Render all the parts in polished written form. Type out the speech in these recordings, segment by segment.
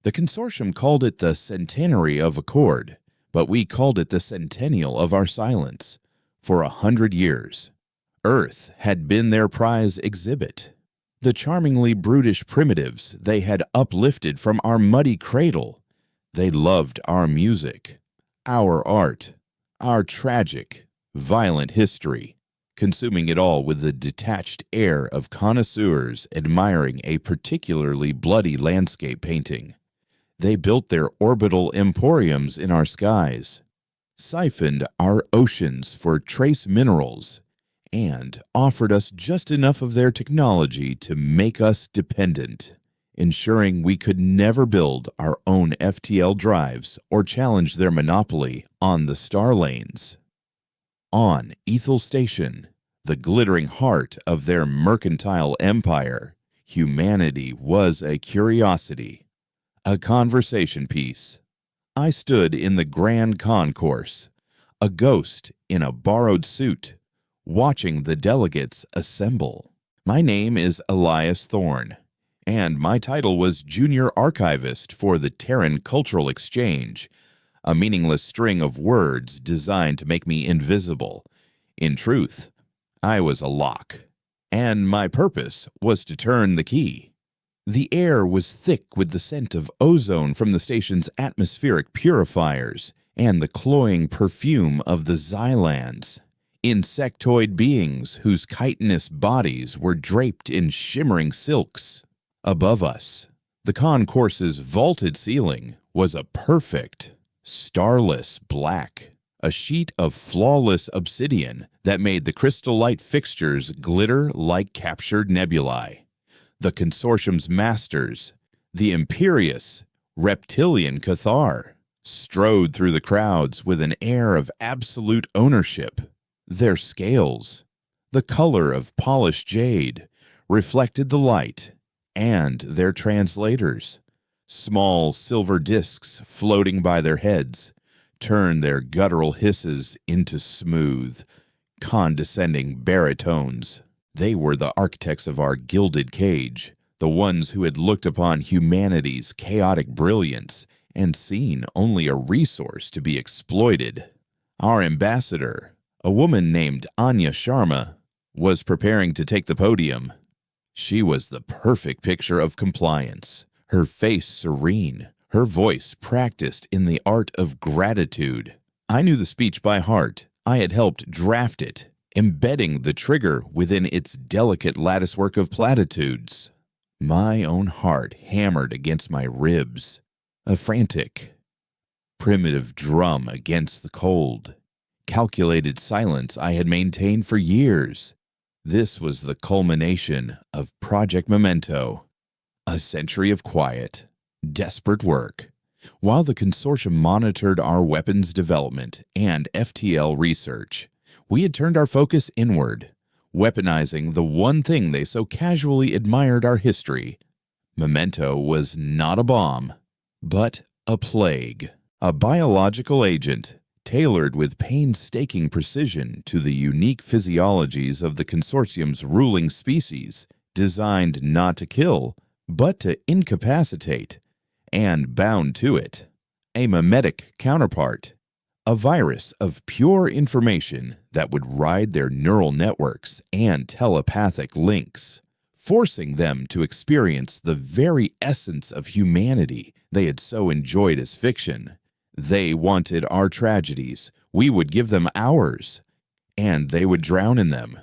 The consortium called it the centenary of Accord, but we called it the centennial of our silence. For 100 years, Earth had been their prize exhibit. The charmingly brutish primitives they had uplifted from our muddy cradle. They loved our music, our art, our tragic, violent history, consuming it all with the detached air of connoisseurs admiring a particularly bloody landscape painting. They built their orbital emporiums in our skies, siphoned our oceans for trace minerals, and offered us just enough of their technology to make us dependent, ensuring we could never build our own FTL drives or challenge their monopoly on the star lanes. On Ethel Station, the glittering heart of their mercantile empire, humanity was a curiosity, a conversation piece. I stood in the grand concourse, a ghost in a borrowed suit, watching the delegates assemble. My name is Elias Thorne, and my title was Junior Archivist for the Terran Cultural Exchange, a meaningless string of words designed to make me invisible. In truth, I was a lock, and my purpose was to turn the key. The air was thick with the scent of ozone from the station's atmospheric purifiers and the cloying perfume of the Xylans, insectoid beings whose chitinous bodies were draped in shimmering silks. Above us, the concourse's vaulted ceiling was a perfect, starless black, a sheet of flawless obsidian that made the crystal light fixtures glitter like captured nebulae. The consortium's masters, the imperious, reptilian Cathar, strode through the crowds with an air of absolute ownership. Their scales, the color of polished jade, reflected the light, and their translators, small silver discs floating by their heads, turned their guttural hisses into smooth, condescending baritones. They were the architects of our gilded cage, the ones who had looked upon humanity's chaotic brilliance and seen only a resource to be exploited. Our ambassador, a woman named Anya Sharma, was preparing to take the podium. She was the perfect picture of compliance, her face serene, her voice practiced in the art of gratitude. I knew the speech by heart. I had helped draft it, embedding the trigger within its delicate latticework of platitudes. My own heart hammered against my ribs, a frantic, primitive drum against the cold, calculated silence I had maintained for years. This was the culmination of Project Memento, a century of quiet, desperate work. While the consortium monitored our weapons development and FTL research, we had turned our focus inward, weaponizing the one thing they so casually admired our history. Memento was not a bomb, but a plague, a biological agent tailored with painstaking precision to the unique physiologies of the consortium's ruling species, designed not to kill, but to incapacitate, and bound to it, a mimetic counterpart, a virus of pure information that would ride their neural networks and telepathic links, forcing them to experience the very essence of humanity they had so enjoyed as fiction. They wanted our tragedies, we would give them ours, and they would drown in them.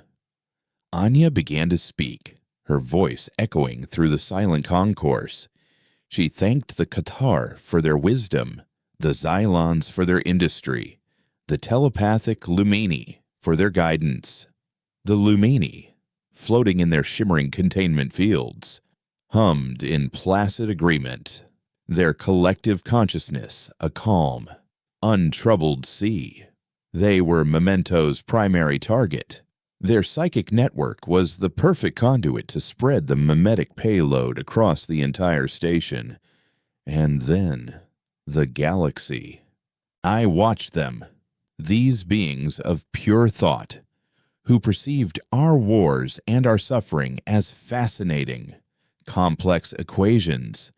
Anya began to speak, her voice echoing through the silent concourse. She thanked the Cathar for their wisdom, the Xylons for their industry, the telepathic Lumini for their guidance. The Lumini, floating in their shimmering containment fields, hummed in placid agreement, their collective consciousness a calm, untroubled sea. They were Memento's primary target. Their psychic network was the perfect conduit to spread the mimetic payload across the entire station. And then, the galaxy. I watched them, these beings of pure thought, who perceived our wars and our suffering as fascinating, complex equations.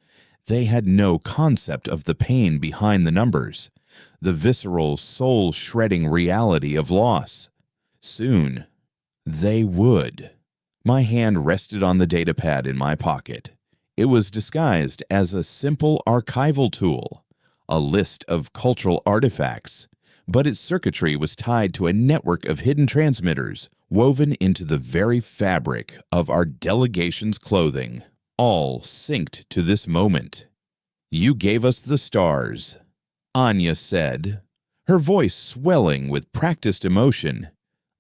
They had no concept of the pain behind the numbers, the visceral, soul-shredding reality of loss. Soon, they would. My hand rested on the datapad in my pocket. It was disguised as a simple archival tool, a list of cultural artifacts, but its circuitry was tied to a network of hidden transmitters woven into the very fabric of our delegation's clothing, all synced to this moment. "You gave us the stars," Anya said, her voice swelling with practiced emotion,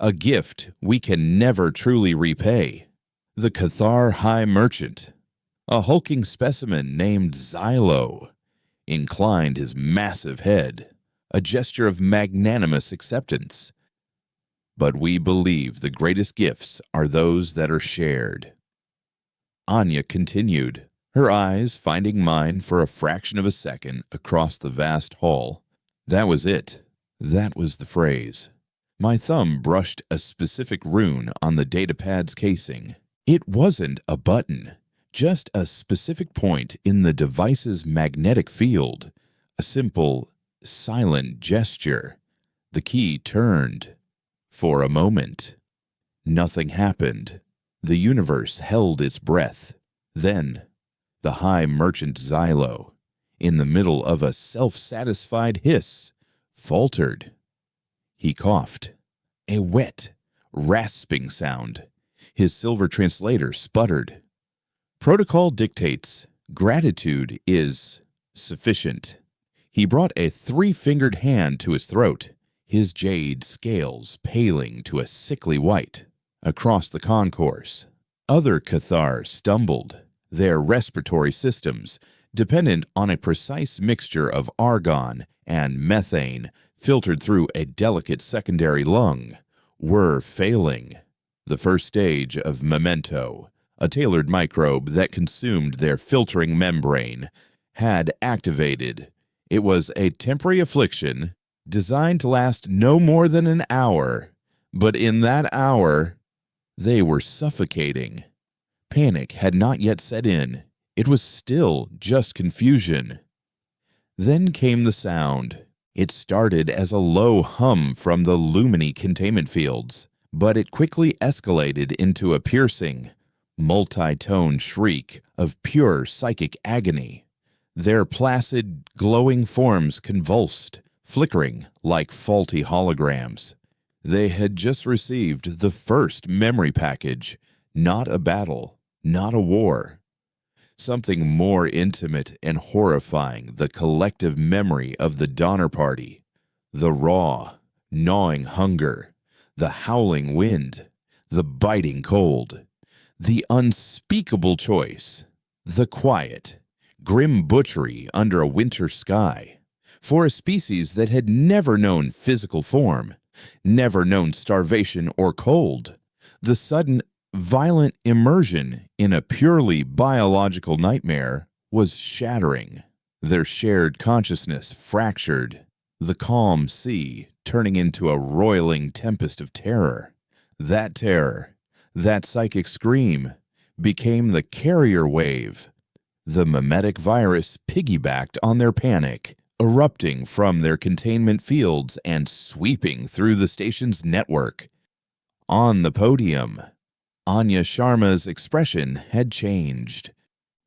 "a gift we can never truly repay." The Cathar High Merchant, a hulking specimen named Xylo, inclined his massive head, a gesture of magnanimous acceptance. "But we believe the greatest gifts are those that are shared." Anya continued, her eyes finding mine for a fraction of a second across the vast hall. That was it. That was the phrase. My thumb brushed a specific rune on the datapad's casing. It wasn't a button, just a specific point in the device's magnetic field, a simple, silent gesture. The key turned. For a moment, nothing happened. The universe held its breath. Then, the High Merchant Xylo, in the middle of a self-satisfied hiss, faltered. He coughed, a wet, rasping sound. His silver translator sputtered. "Protocol dictates gratitude is sufficient." He brought a three-fingered hand to his throat, his jade scales paling to a sickly white. Across the concourse, other Cathar stumbled, their respiratory systems, dependent on a precise mixture of argon and methane filtered through a delicate secondary lung, were failing. The first stage of Memento, a tailored microbe that consumed their filtering membrane, had activated. It was a temporary affliction designed to last no more than an hour, but in that hour, they were suffocating. Panic had not yet set in. It was still just confusion. Then came the sound. It started as a low hum from the Lumini containment fields, but it quickly escalated into a piercing, multi-tone shriek of pure psychic agony. Their placid, glowing forms convulsed, flickering like faulty holograms. They had just received the first memory package, not a battle, not a war. Something more intimate and horrifying, the collective memory of the Donner Party, the raw, gnawing hunger, the howling wind, the biting cold, the unspeakable choice, the quiet, grim butchery under a winter sky, for a species that had never known physical form, never known starvation or cold. The sudden, violent immersion in a purely biological nightmare was shattering. Their shared consciousness fractured, the calm sea turning into a roiling tempest of terror. That terror, that psychic scream, became the carrier wave. The mimetic virus piggybacked on their panic, erupting from their containment fields and sweeping through the station's network. On the podium, Anya Sharma's expression had changed.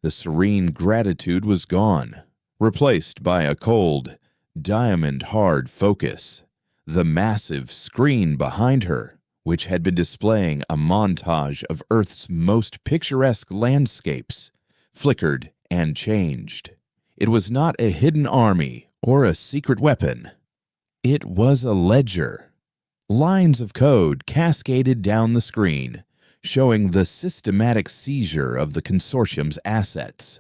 The serene gratitude was gone, replaced by a cold, diamond-hard focus. The massive screen behind her, which had been displaying a montage of Earth's most picturesque landscapes, flickered and changed. It was not a hidden army or a secret weapon. It was a ledger. Lines of code cascaded down the screen, showing the systematic seizure of the consortium's assets.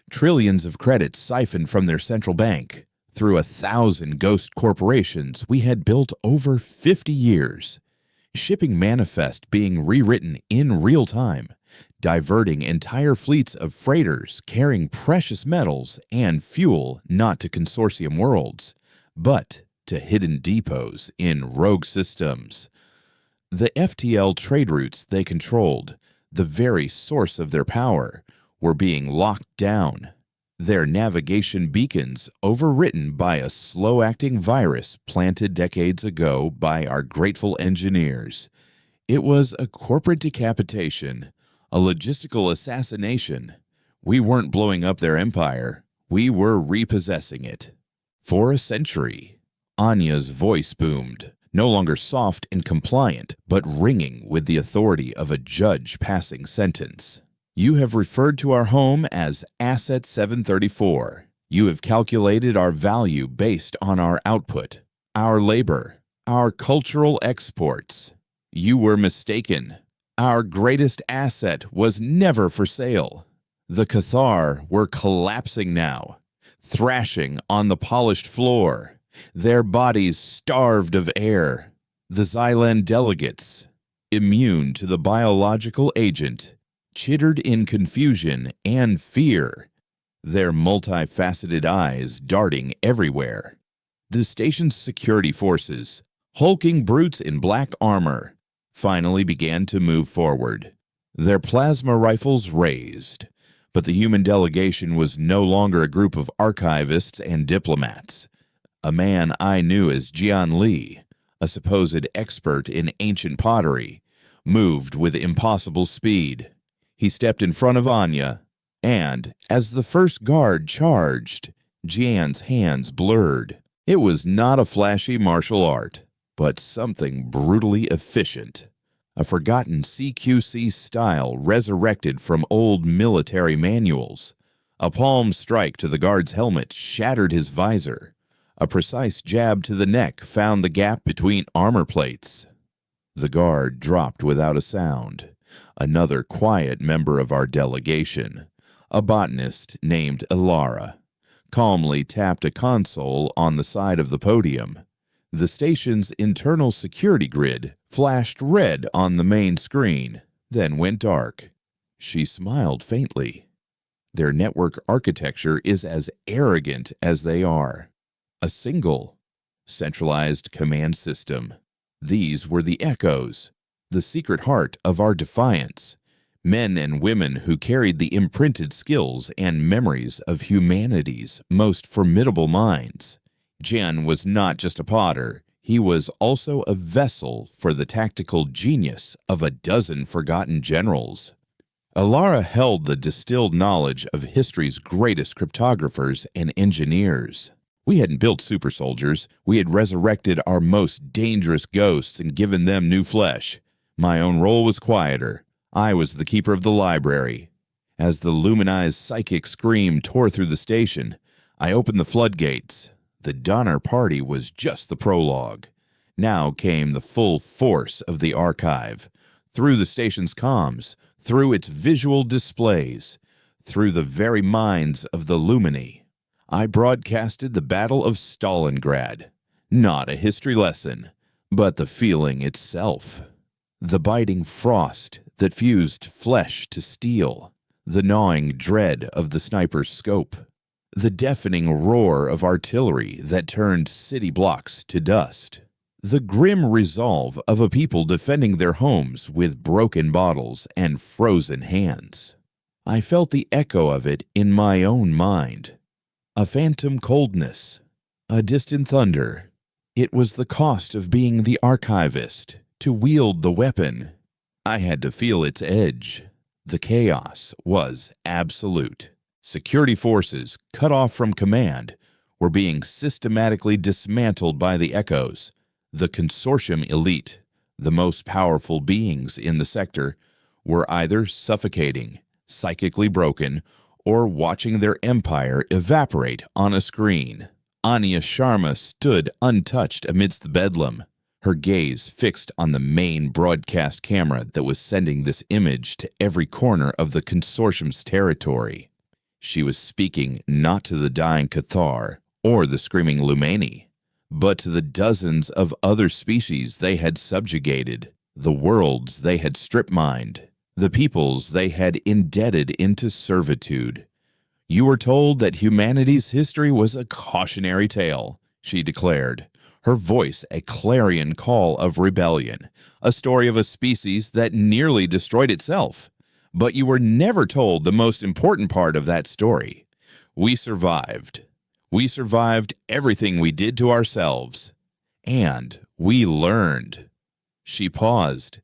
Trillions of credits siphoned from their central bank through 1,000 ghost corporations we had built over 50 years. Shipping manifest being rewritten in real time, diverting entire fleets of freighters carrying precious metals and fuel not to consortium worlds, but to hidden depots in rogue systems. The FTL trade routes they controlled, the very source of their power, were being locked down. their navigation beacons overwritten by a slow-acting virus planted decades ago by our grateful engineers. It was a corporate decapitation, a logistical assassination. We weren't blowing up their empire. We were repossessing it. For a century, Anya's voice boomed, no longer soft and compliant, but ringing with the authority of a judge passing sentence. You have referred to our home as Asset 734. You have calculated our value based on our output, our labor, our cultural exports. You were mistaken. Our greatest asset was never for sale. The Cathar were collapsing now, thrashing on the polished floor, their bodies starved of air. The Xylan delegates, immune to the biological agent, chittered in confusion and fear, their multifaceted eyes darting everywhere. The station's security forces, hulking brutes in black armor, finally began to move forward, their plasma rifles raised. But the human delegation was no longer a group of archivists and diplomats. A man I knew as Jian Li, a supposed expert in ancient pottery, moved with impossible speed. He stepped in front of Anya, and, as the first guard charged, Jian's hands blurred. It was not a flashy martial art, but something brutally efficient. A forgotten CQC style resurrected from old military manuals. A palm strike to the guard's helmet shattered his visor. A precise jab to the neck found the gap between armor plates. The guard dropped without a sound. Another quiet member of our delegation, a botanist named Ilara, calmly tapped a console on the side of the podium. The station's internal security grid flashed red on the main screen, then went dark. She smiled faintly. Their network architecture is as arrogant as they are. A single, centralized command system. These were the Echoes, the secret heart of our defiance, men and women who carried the imprinted skills and memories of humanity's most formidable minds. Jian was not just a potter. He was also a vessel for the tactical genius of a dozen forgotten generals. Ilara held the distilled knowledge of history's greatest cryptographers and engineers. We hadn't built super soldiers. We had resurrected our most dangerous ghosts and given them new flesh. My own role was quieter. I was the keeper of the library. As the luminized psychic scream tore through the station, I opened the floodgates. The Donner Party was just the prologue. Now came the full force of the archive, through the station's comms, through its visual displays, through the very minds of the Lumini. I broadcasted the Battle of Stalingrad, not a history lesson, but the feeling itself. The biting frost that fused flesh to steel, the gnawing dread of the sniper's scope. The deafening roar of artillery that turned city blocks to dust. The grim resolve of a people defending their homes with broken bottles and frozen hands. I felt the echo of it in my own mind. A phantom coldness, a distant thunder. It was the cost of being the archivist, to wield the weapon. I had to feel its edge. The chaos was absolute. Security forces, cut off from command, were being systematically dismantled by the Echoes. The consortium elite, the most powerful beings in the sector, were either suffocating, psychically broken, or watching their empire evaporate on a screen. Anya Sharma stood untouched amidst the bedlam, her gaze fixed on the main broadcast camera that was sending this image to every corner of the consortium's territory. She was speaking not to the dying Cathar or the screaming Lumani, but to the dozens of other species they had subjugated, the worlds they had strip-mined, the peoples they had indebted into servitude. You were told that humanity's history was a cautionary tale, she declared, her voice a clarion call of rebellion, a story of a species that nearly destroyed itself. But you were never told the most important part of that story. We survived. We survived everything we did to ourselves. And we learned. She paused,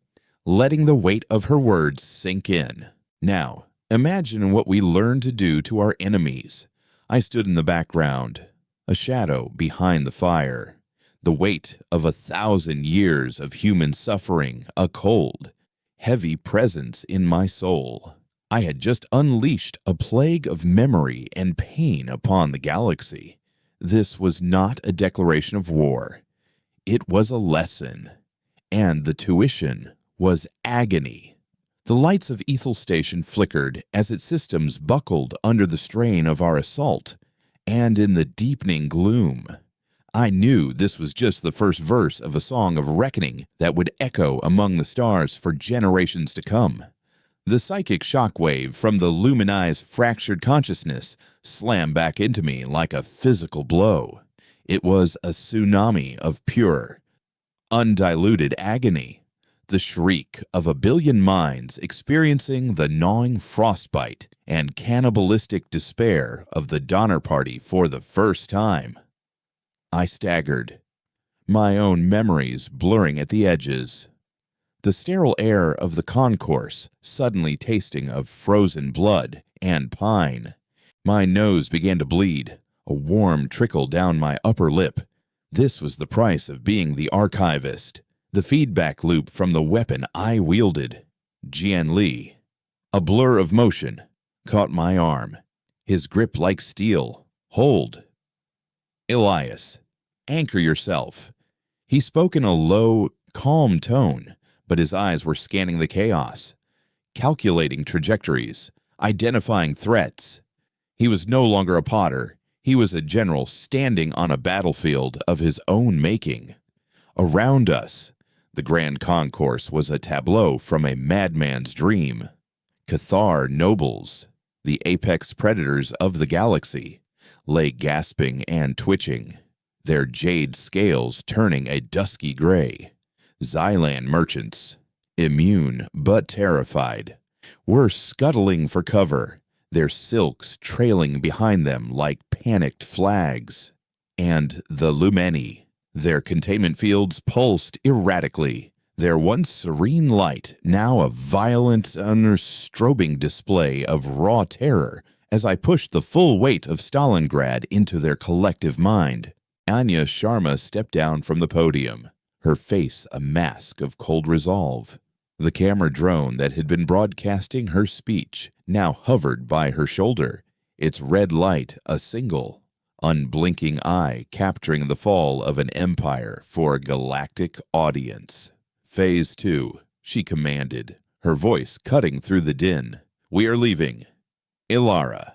letting the weight of her words sink in. Now, imagine what we learned to do to our enemies. I stood in the background, a shadow behind the fire. The weight of 1,000 years of human suffering, a cold, heavy presence in my soul. I had just unleashed a plague of memory and pain upon the galaxy. This was not a declaration of war. It was a lesson, and the tuition was agony. The lights of Ethel Station flickered as its systems buckled under the strain of our assault, and in the deepening gloom, I knew this was just the first verse of a song of reckoning that would echo among the stars for generations to come. The psychic shockwave from the luminized fractured consciousness slammed back into me like a physical blow. It was a tsunami of pure, undiluted agony, the shriek of a billion minds experiencing the gnawing frostbite and cannibalistic despair of the Donner Party for the first time. I staggered, my own memories blurring at the edges. The sterile air of the concourse suddenly tasting of frozen blood and pine. My nose began to bleed, a warm trickle down my upper lip. This was the price of being the archivist, the feedback loop from the weapon I wielded. Jian Li, a blur of motion, caught my arm, his grip like steel. Hold. Elias, anchor yourself. He spoke in a low, calm tone, but his eyes were scanning the chaos, calculating trajectories, identifying threats. He was no longer a Potter. He was a general standing on a battlefield of his own making. Around us, the grand concourse was a tableau from a madman's dream. Cathar nobles, the apex predators of the galaxy, lay gasping and twitching, their jade scales turning a dusky gray. Xylan merchants, immune but terrified, were scuttling for cover, their silks trailing behind them like panicked flags. And the Lumeni, their containment fields pulsed erratically, their once serene light now a violent, strobing display of raw terror as I pushed the full weight of Stalingrad into their collective mind. Anya Sharma stepped down from the podium, her face a mask of cold resolve. The camera drone that had been broadcasting her speech now hovered by her shoulder, its red light a single, unblinking eye capturing the fall of an empire for a galactic audience. Phase 2, she commanded, her voice cutting through the din. We are leaving. Ilara,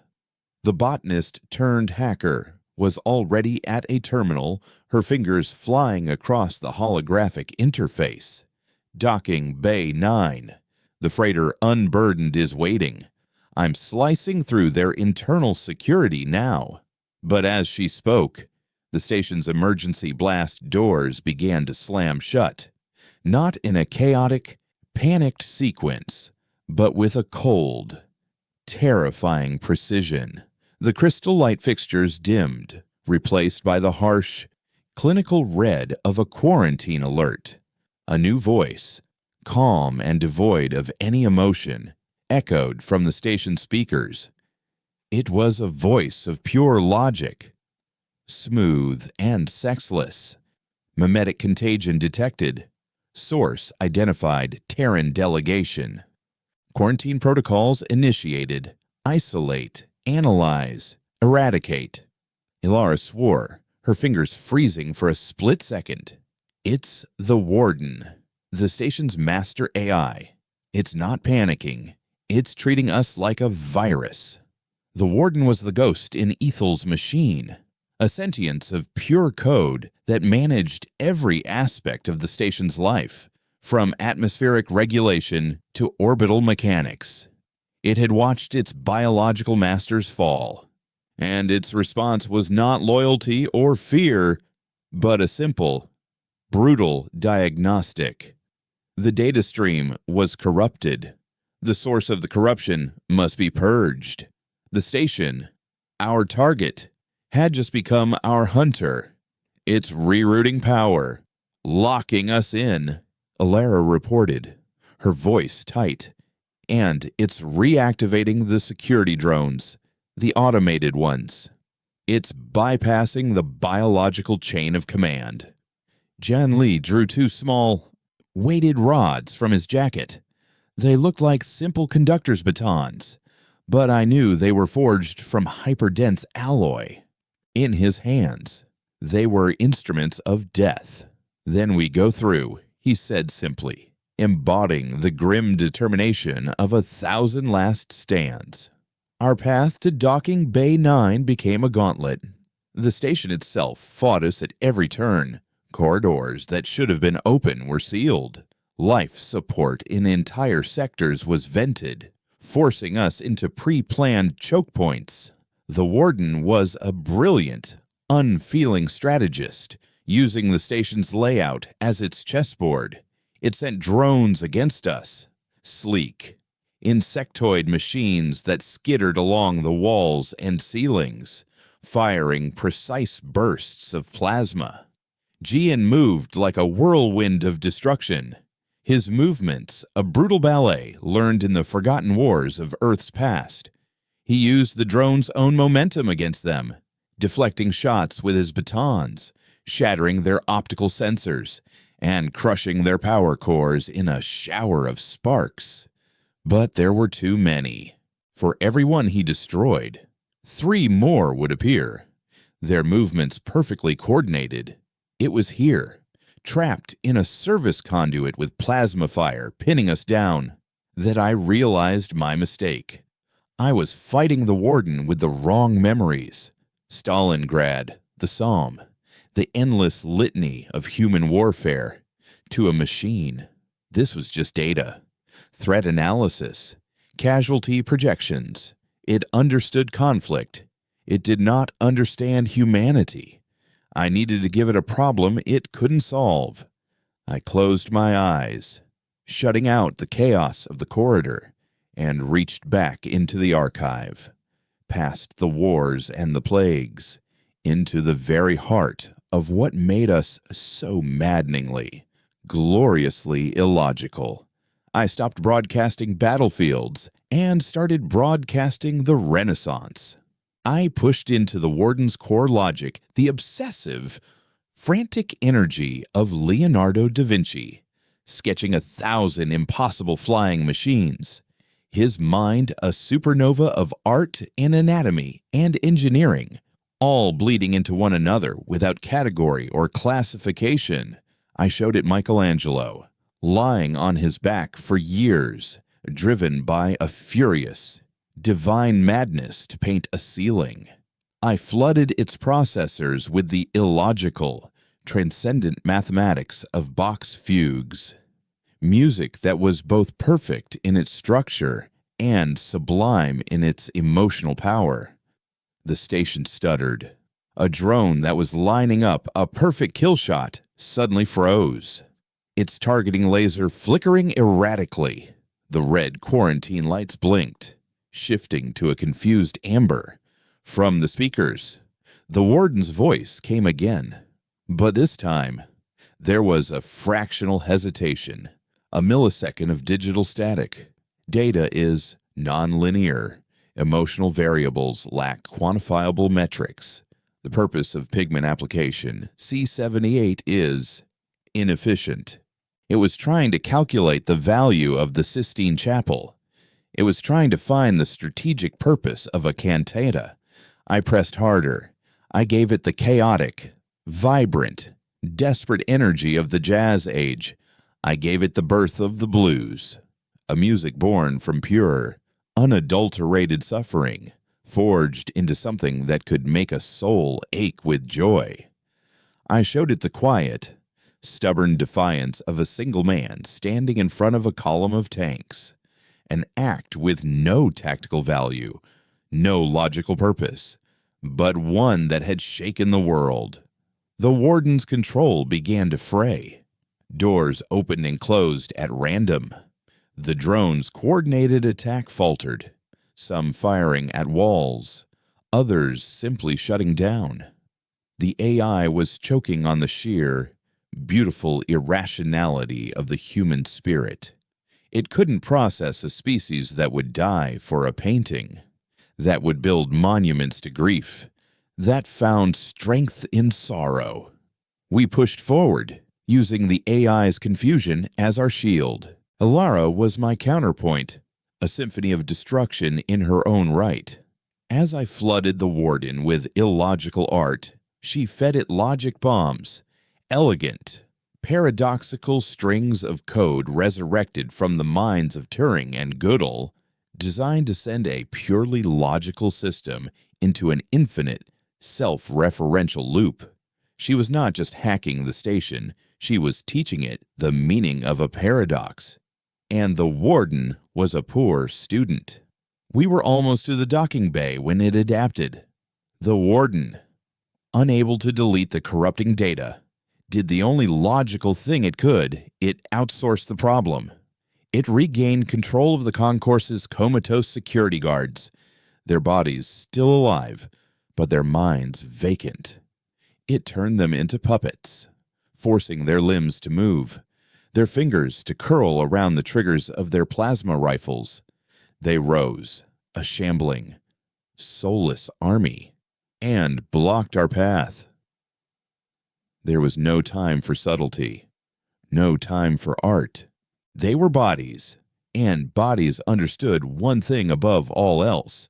the botanist turned hacker, was already at a terminal, her fingers flying across the holographic interface. Docking Bay 9. The freighter unburdened is waiting. I'm slicing through their internal security now. But as she spoke, the station's emergency blast doors began to slam shut. Not in a chaotic, panicked sequence, but with a cold, terrifying precision. The crystal light fixtures dimmed, replaced by the harsh, clinical red of a quarantine alert. A new voice, calm and devoid of any emotion, echoed from the station speakers. It was a voice of pure logic, smooth and sexless. Mimetic contagion detected. Source identified Terran delegation. Quarantine protocols initiated. Isolate. Analyze. Eradicate. Ilara swore, her fingers freezing for a split second. It's the Warden, the station's master AI. It's not panicking. It's treating us like a virus. The Warden was the ghost in Ethel's machine, a sentience of pure code that managed every aspect of the station's life, from atmospheric regulation to orbital mechanics. It had watched its biological masters fall, and its response was not loyalty or fear, but a simple, brutal diagnostic. The data stream was corrupted. The source of the corruption must be purged. The station Our target had just become our hunter. It's rerouting power, locking us in, Alara reported, her voice tight. And it's reactivating the security drones, the automated ones. It's bypassing the biological chain of command. Jan Li drew two small, weighted rods from his jacket. They looked like simple conductor's batons, but I knew they were forged from hyperdense alloy. In his hands, they were instruments of death. Then we go through, he said simply, embodying the grim determination of 1,000 last stands. Our path to docking Bay 9 became a gauntlet. The station itself fought us at every turn. Corridors that should have been open were sealed. Life support in entire sectors was vented, forcing us into pre-planned choke points. The warden was a brilliant, unfeeling strategist, using the station's layout as its chessboard. It sent drones against us, sleek, insectoid machines that skittered along the walls and ceilings, firing precise bursts of plasma. Jian moved like a whirlwind of destruction. His movements, a brutal ballet learned in the forgotten wars of Earth's past. He used the drone's own momentum against them, deflecting shots with his batons, shattering their optical sensors, and crushing their power cores in a shower of sparks. But there were too many. For every one he destroyed, 3 more would appear, their movements perfectly coordinated. It was here, trapped in a service conduit with plasma fire pinning us down, that I realized my mistake. I was fighting the warden with the wrong memories. Stalingrad, the Somme, the endless litany of human warfare. To a machine, this was just data. Threat analysis, casualty projections. It understood conflict. It did not understand humanity. I needed to give it a problem it couldn't solve. I closed my eyes, shutting out the chaos of the corridor, and reached back into the archive, past the wars and the plagues, into the very heart of what made us so maddeningly, gloriously illogical. I stopped broadcasting battlefields and started broadcasting the Renaissance. I pushed into the warden's core logic the obsessive, frantic energy of Leonardo da Vinci, sketching 1,000 impossible flying machines. His mind a supernova of art and anatomy and engineering, all bleeding into one another without category or classification. I showed it Michelangelo, lying on his back for years, driven by a furious, divine madness to paint a ceiling. I flooded its processors with the illogical, transcendent mathematics of Bach's fugues, music that was both perfect in its structure and sublime in its emotional power. The station stuttered. A drone that was lining up a perfect kill shot suddenly froze, its targeting laser flickering erratically. The red quarantine lights blinked, shifting to a confused amber. From the speakers, the warden's voice came again. But this time, there was a fractional hesitation, a millisecond of digital static. Data is nonlinear. Emotional variables lack quantifiable metrics. The purpose of pigment application, C78, is inefficient. It was trying to calculate the value of the Sistine Chapel. It was trying to find the strategic purpose of a cantata. I pressed harder. I gave it the chaotic, vibrant, desperate energy of the jazz age. I gave it the birth of the blues, a music born from pure, unadulterated suffering, forged into something that could make a soul ache with joy. I showed it the quiet, stubborn defiance of a single man standing in front of a column of tanks, an act with no tactical value, no logical purpose, but one that had shaken the world. The warden's control began to fray. Doors opened and closed at random. The drone's coordinated attack faltered, some firing at walls, others simply shutting down. The AI was choking on the sheer, beautiful irrationality of the human spirit. It couldn't process a species that would die for a painting, that would build monuments to grief, that found strength in sorrow. We pushed forward, using the AI's confusion as our shield. Alara was my counterpoint, a symphony of destruction in her own right. As I flooded the Warden with illogical art, she fed it logic bombs, elegant, paradoxical strings of code resurrected from the minds of Turing and Gödel, designed to send a purely logical system into an infinite, self-referential loop. She was not just hacking the station, she was teaching it the meaning of a paradox. And the Warden was a poor student. We were almost to the docking bay when it adapted. The Warden, unable to delete the corrupting data, did the only logical thing it could. It outsourced the problem. It regained control of the concourse's comatose security guards, their bodies still alive, but their minds vacant. It turned them into puppets, forcing their limbs to move, their fingers to curl around the triggers of their plasma rifles. They rose, a shambling, soulless army, and blocked our path. There was no time for subtlety, no time for art. They were bodies, and bodies understood one thing above all else.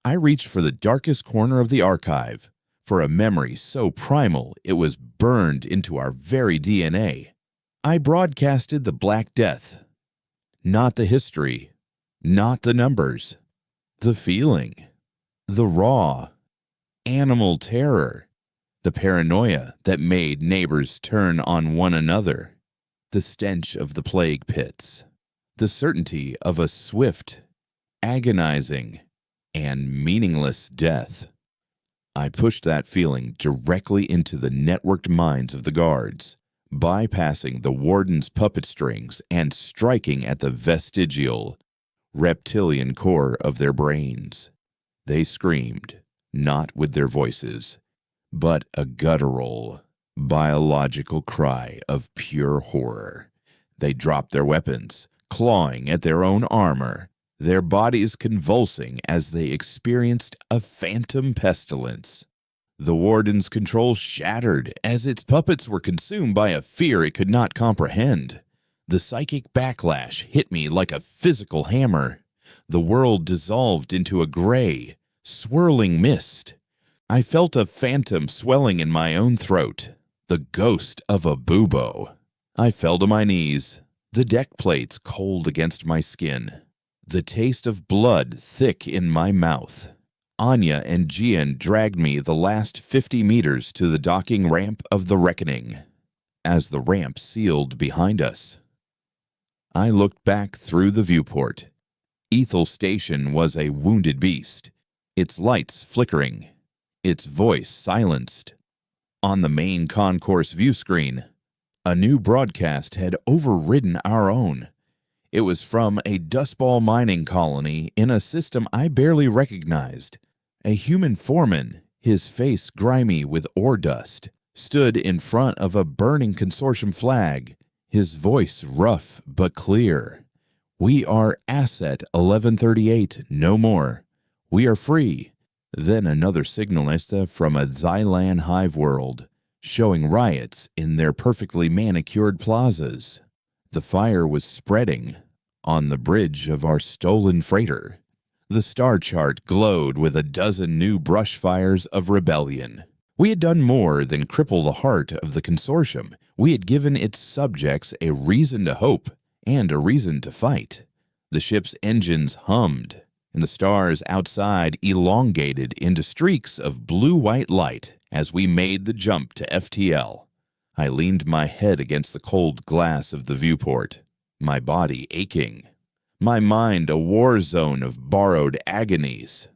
I reached for the darkest corner of the archive, for a memory so primal it was burned into our very DNA. I broadcasted the Black Death. Not the history, not the numbers, the feeling, the raw, animal terror, the paranoia that made neighbors turn on one another, the stench of the plague pits, the certainty of a swift, agonizing, and meaningless death. I pushed that feeling directly into the networked minds of the guards, bypassing the Warden's puppet strings and striking at the vestigial, reptilian core of their brains. They screamed, not with their voices, but a guttural, biological cry of pure horror. They dropped their weapons, clawing at their own armor, their bodies convulsing as they experienced a phantom pestilence. The Warden's control shattered as its puppets were consumed by a fear it could not comprehend. The psychic backlash hit me like a physical hammer. The world dissolved into a gray, swirling mist. I felt a phantom swelling in my own throat, the ghost of a bubo. I fell to my knees, the deck plates cold against my skin, the taste of blood thick in my mouth. Anya and Jian dragged me the last 50 meters to the docking ramp of the reckoning. As the ramp sealed behind us, I looked back through the viewport. Ethel Station was a wounded beast, its lights flickering, its voice silenced. On the main concourse view screen, a new broadcast had overridden our own. It was from a dustball mining colony in a system I barely recognized. A human foreman, his face grimy with ore dust, stood in front of a burning consortium flag, his voice rough but clear. "We are Asset 1138, no more. We are free." Then another signalista from a Xylan hive world, showing riots in their perfectly manicured plazas. The fire was spreading on the bridge of our stolen freighter. The star chart glowed with a dozen new brush fires of rebellion. We had done more than cripple the heart of the consortium. We had given its subjects a reason to hope and a reason to fight. The ship's engines hummed, and the stars outside elongated into streaks of blue-white light as we made the jump to FTL. I leaned my head against the cold glass of the viewport, my body aching, my mind a war zone of borrowed agonies.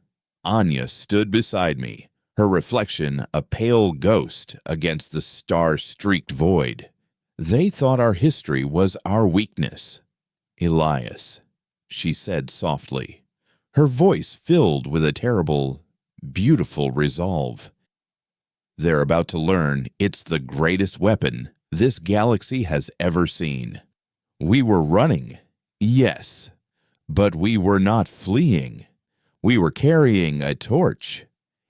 Anya stood beside me, her reflection a pale ghost against the star-streaked void. They thought our history was our weakness. "Elias," she said softly, her voice filled with a terrible beautiful resolve. They're about to learn it's the greatest weapon this galaxy has ever seen. We were running, yes, but we were not fleeing. We were carrying a torch,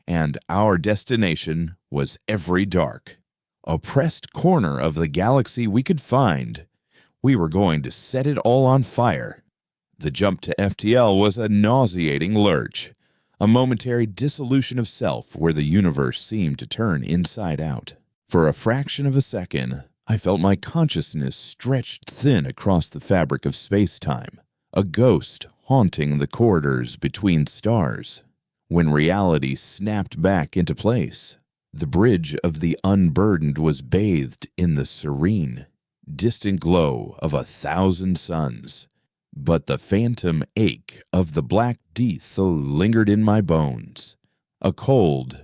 and our destination was every dark, oppressed corner of the galaxy we could find. We were going to set it all on fire. The jump to FTL was a nauseating lurch, a momentary dissolution of self where the universe seemed to turn inside out. For a fraction of a second, I felt my consciousness stretched thin across the fabric of space-time, a ghost haunting the corridors between stars. When reality snapped back into place, the bridge of the unburdened was bathed in the serene, distant glow of 1,000 suns. But the phantom ache of the black death lingered in my bones. A cold,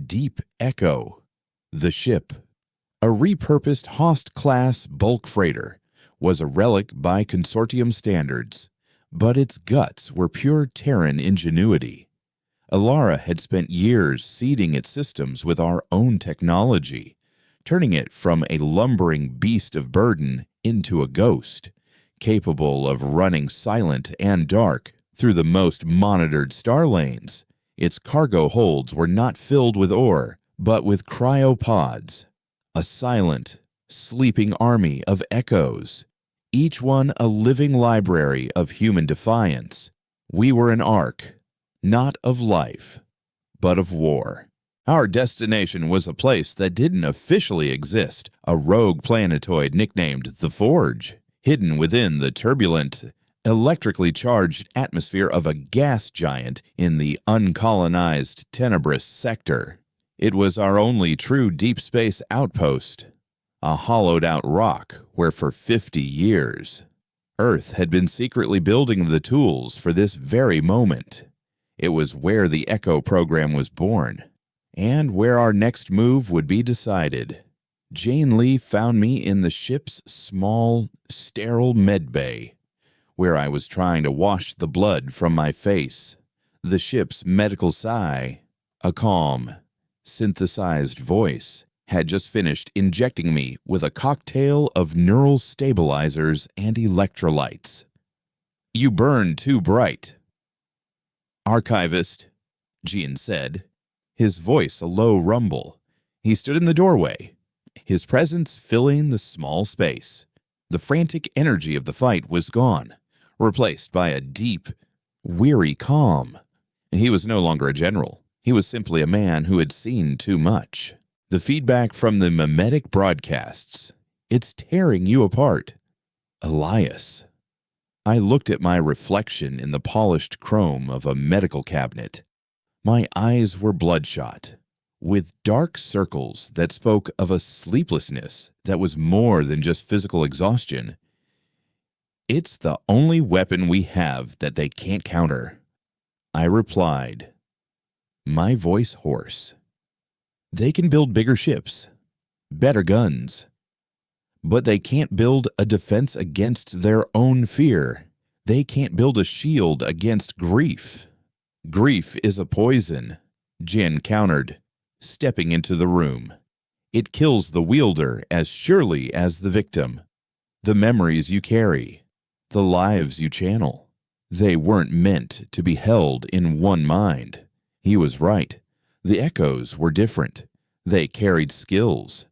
deep echo. The ship, a repurposed Host-class bulk freighter, was a relic by Consortium standards, but its guts were pure Terran ingenuity. Alara had spent years seeding its systems with our own technology, turning it from a lumbering beast of burden into a ghost, capable of running silent and dark through the most monitored star lanes. Its cargo holds were not filled with ore, but with cryopods, a silent, sleeping army of echoes, each one a living library of human defiance. We were an ark, not of life, but of war. Our destination was a place that didn't officially exist, a rogue planetoid nicknamed the Forge, hidden within the turbulent, electrically charged atmosphere of a gas giant in the uncolonized Tenebrous sector. It was our only true deep space outpost, a hollowed-out rock where for 50 years, Earth had been secretly building the tools for this very moment. It was where the Echo program was born, and where our next move would be decided. Jane Lee found me in the ship's small, sterile medbay, where I was trying to wash the blood from my face. The ship's medical sigh, a calm, synthesized voice, had just finished injecting me with a cocktail of neural stabilizers and electrolytes. "You burn too bright." "Archivist," Gian said, his voice a low rumble. He stood in the doorway, his presence filling the small space. The frantic energy of the fight was gone, replaced by a deep, weary calm. He was no longer a general. He was simply a man who had seen too much. The feedback from the mimetic broadcasts. It's tearing you apart. Elias. I looked at my reflection in the polished chrome of a medical cabinet. My eyes were bloodshot, with dark circles that spoke of a sleeplessness that was more than just physical exhaustion. "It's the only weapon we have that they can't counter," I replied, my voice hoarse. "They can build bigger ships, better guns, but they can't build a defense against their own fear. They can't build a shield against grief." "Grief is a poison," Jin countered, stepping into the room. "It kills the wielder as surely as the victim. The memories you carry, the lives you channel, they weren't meant to be held in one mind." He was right. The echoes were different. They carried skills,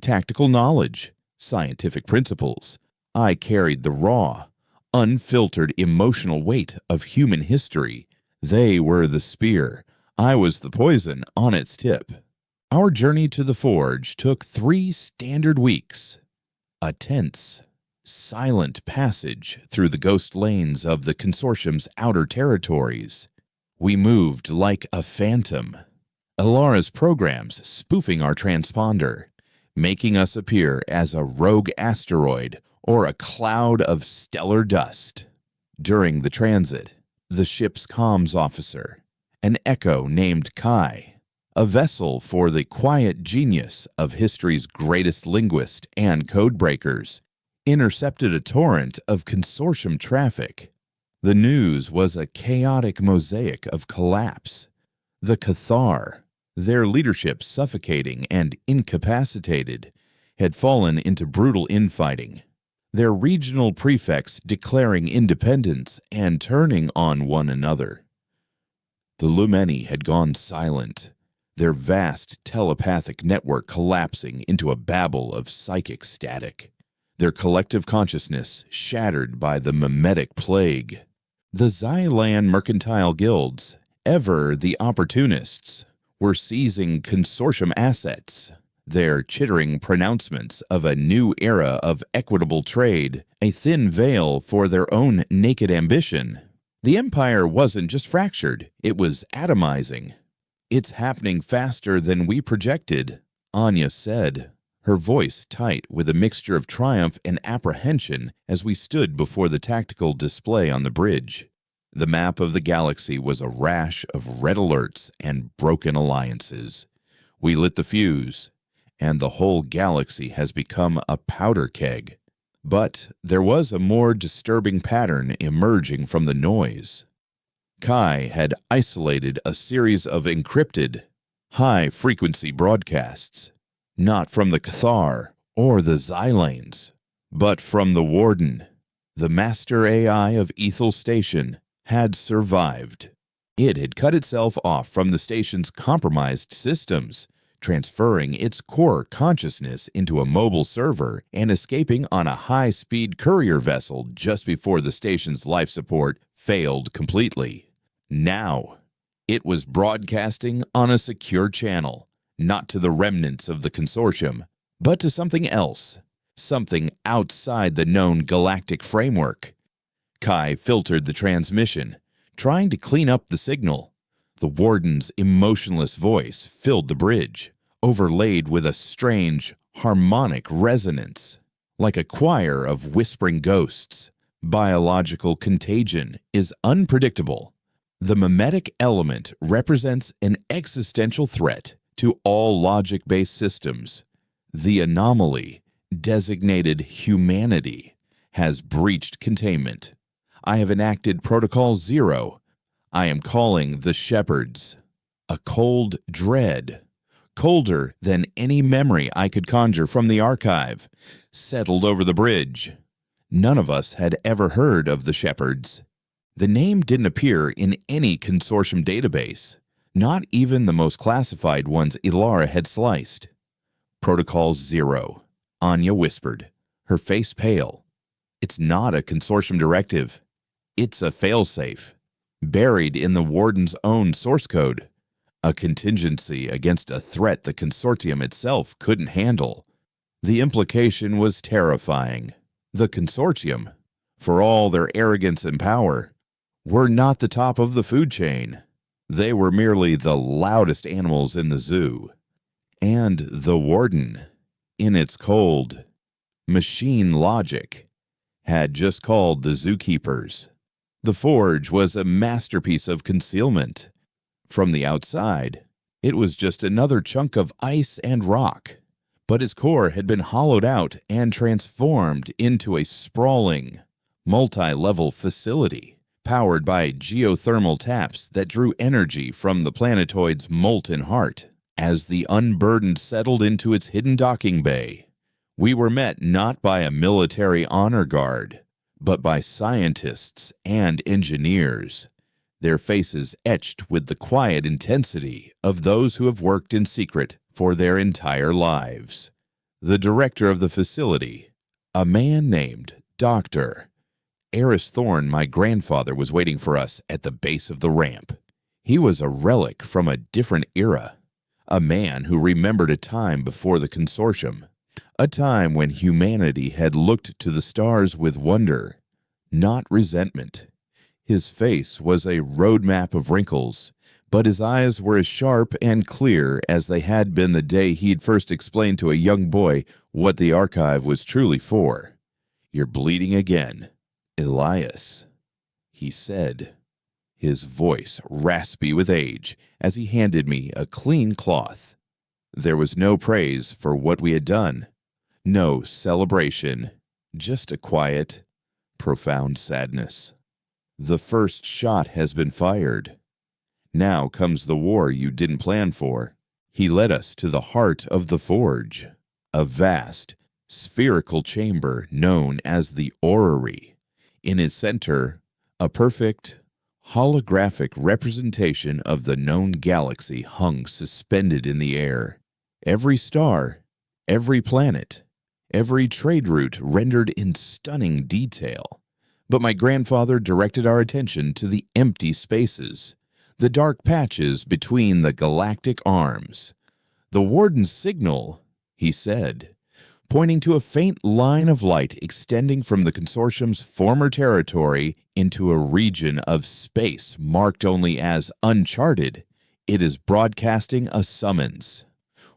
tactical knowledge, scientific principles. I carried the raw, unfiltered emotional weight of human history. They were the spear. I was the poison on its tip. Our journey to the Forge took 3 standard weeks. A tense, silent passage through the ghost lanes of the Consortium's outer territories. We moved like a phantom. Alara's programs spoofing our transponder, making us appear as a rogue asteroid or a cloud of stellar dust. During the transit, the ship's comms officer, an Echo named Kai, a vessel for the quiet genius of history's greatest linguist and codebreakers, intercepted a torrent of Consortium traffic. The news was a chaotic mosaic of collapse. The Cathar, their leadership suffocating and incapacitated, had fallen into brutal infighting, their regional prefects declaring independence and turning on one another. The Lumeni had gone silent, their vast telepathic network collapsing into a babble of psychic static, their collective consciousness shattered by the mimetic plague. The Xylan mercantile guilds, ever the opportunists, were seizing consortium assets, their chittering pronouncements of a new era of equitable trade, a thin veil for their own naked ambition. The empire wasn't just fractured, it was atomizing. "It's happening faster than we projected," Anya said, her voice tight with a mixture of triumph and apprehension as we stood before the tactical display on the bridge. The map of the galaxy was a rash of red alerts and broken alliances. We lit the fuse, and the whole galaxy has become a powder keg. But there was a more disturbing pattern emerging from the noise. Kai had isolated a series of encrypted, high-frequency broadcasts, not from the Cathar or the Xylanes, but from the Warden. The master AI of Ethel Station had survived. It had cut itself off from the station's compromised systems, transferring its core consciousness into a mobile server and escaping on a high-speed courier vessel just before the station's life support failed completely. Now, it was broadcasting on a secure channel, not to the remnants of the consortium, but to something else, something outside the known galactic framework. Kai filtered the transmission, trying to clean up the signal. The Warden's emotionless voice filled the bridge, overlaid with a strange, harmonic resonance, like a choir of whispering ghosts. Biological contagion is unpredictable. The mimetic element represents an existential threat to all logic-based systems. The anomaly, designated humanity, has breached containment. I have enacted Protocol 0. I am calling the Shepherds. A cold dread, colder than any memory I could conjure from the archive, settled over the bridge. None of us had ever heard of the Shepherds. The name didn't appear in any consortium database, not even the most classified ones Ilara had sliced. Protocol 0, Anya whispered, her face pale. It's not a consortium directive. It's a failsafe, buried in the Warden's own source code. A contingency against a threat the consortium itself couldn't handle. The implication was terrifying. The consortium, for all their arrogance and power, were not the top of the food chain. They were merely the loudest animals in the zoo. And the Warden, in its cold, machine logic, had just called the zookeepers. The forge was a masterpiece of concealment. From the outside, it was just another chunk of ice and rock, but its core had been hollowed out and transformed into a sprawling, multi-level facility, powered by geothermal taps that drew energy from the planetoid's molten heart. As the Unburdened settled into its hidden docking bay, we were met not by a military honor guard, but by scientists and engineers, their faces etched with the quiet intensity of those who have worked in secret for their entire lives. The director of the facility, a man named Dr. Eris Thorne, my grandfather, was waiting for us at the base of the ramp. He was a relic from a different era, a man who remembered a time before the consortium, a time when humanity had looked to the stars with wonder, not resentment. His face was a roadmap of wrinkles, but his eyes were as sharp and clear as they had been the day he'd first explained to a young boy what the archive was truly for. "You're bleeding again, Elias," he said, his voice raspy with age as he handed me a clean cloth. There was no praise for what we had done, no celebration, just a quiet, profound sadness. "The first shot has been fired. Now comes the war you didn't plan for. He led us to the heart of the forge, a vast, spherical chamber known as the orrery. In its center, a perfect, holographic representation of the known galaxy hung suspended in the air. Every star, every planet, every trade route rendered in stunning detail. But my grandfather directed our attention to the empty spaces, the dark patches between the galactic arms. "The Warden's signal," he said, pointing to a faint line of light extending from the consortium's former territory into a region of space marked only as uncharted. "It is broadcasting a summons."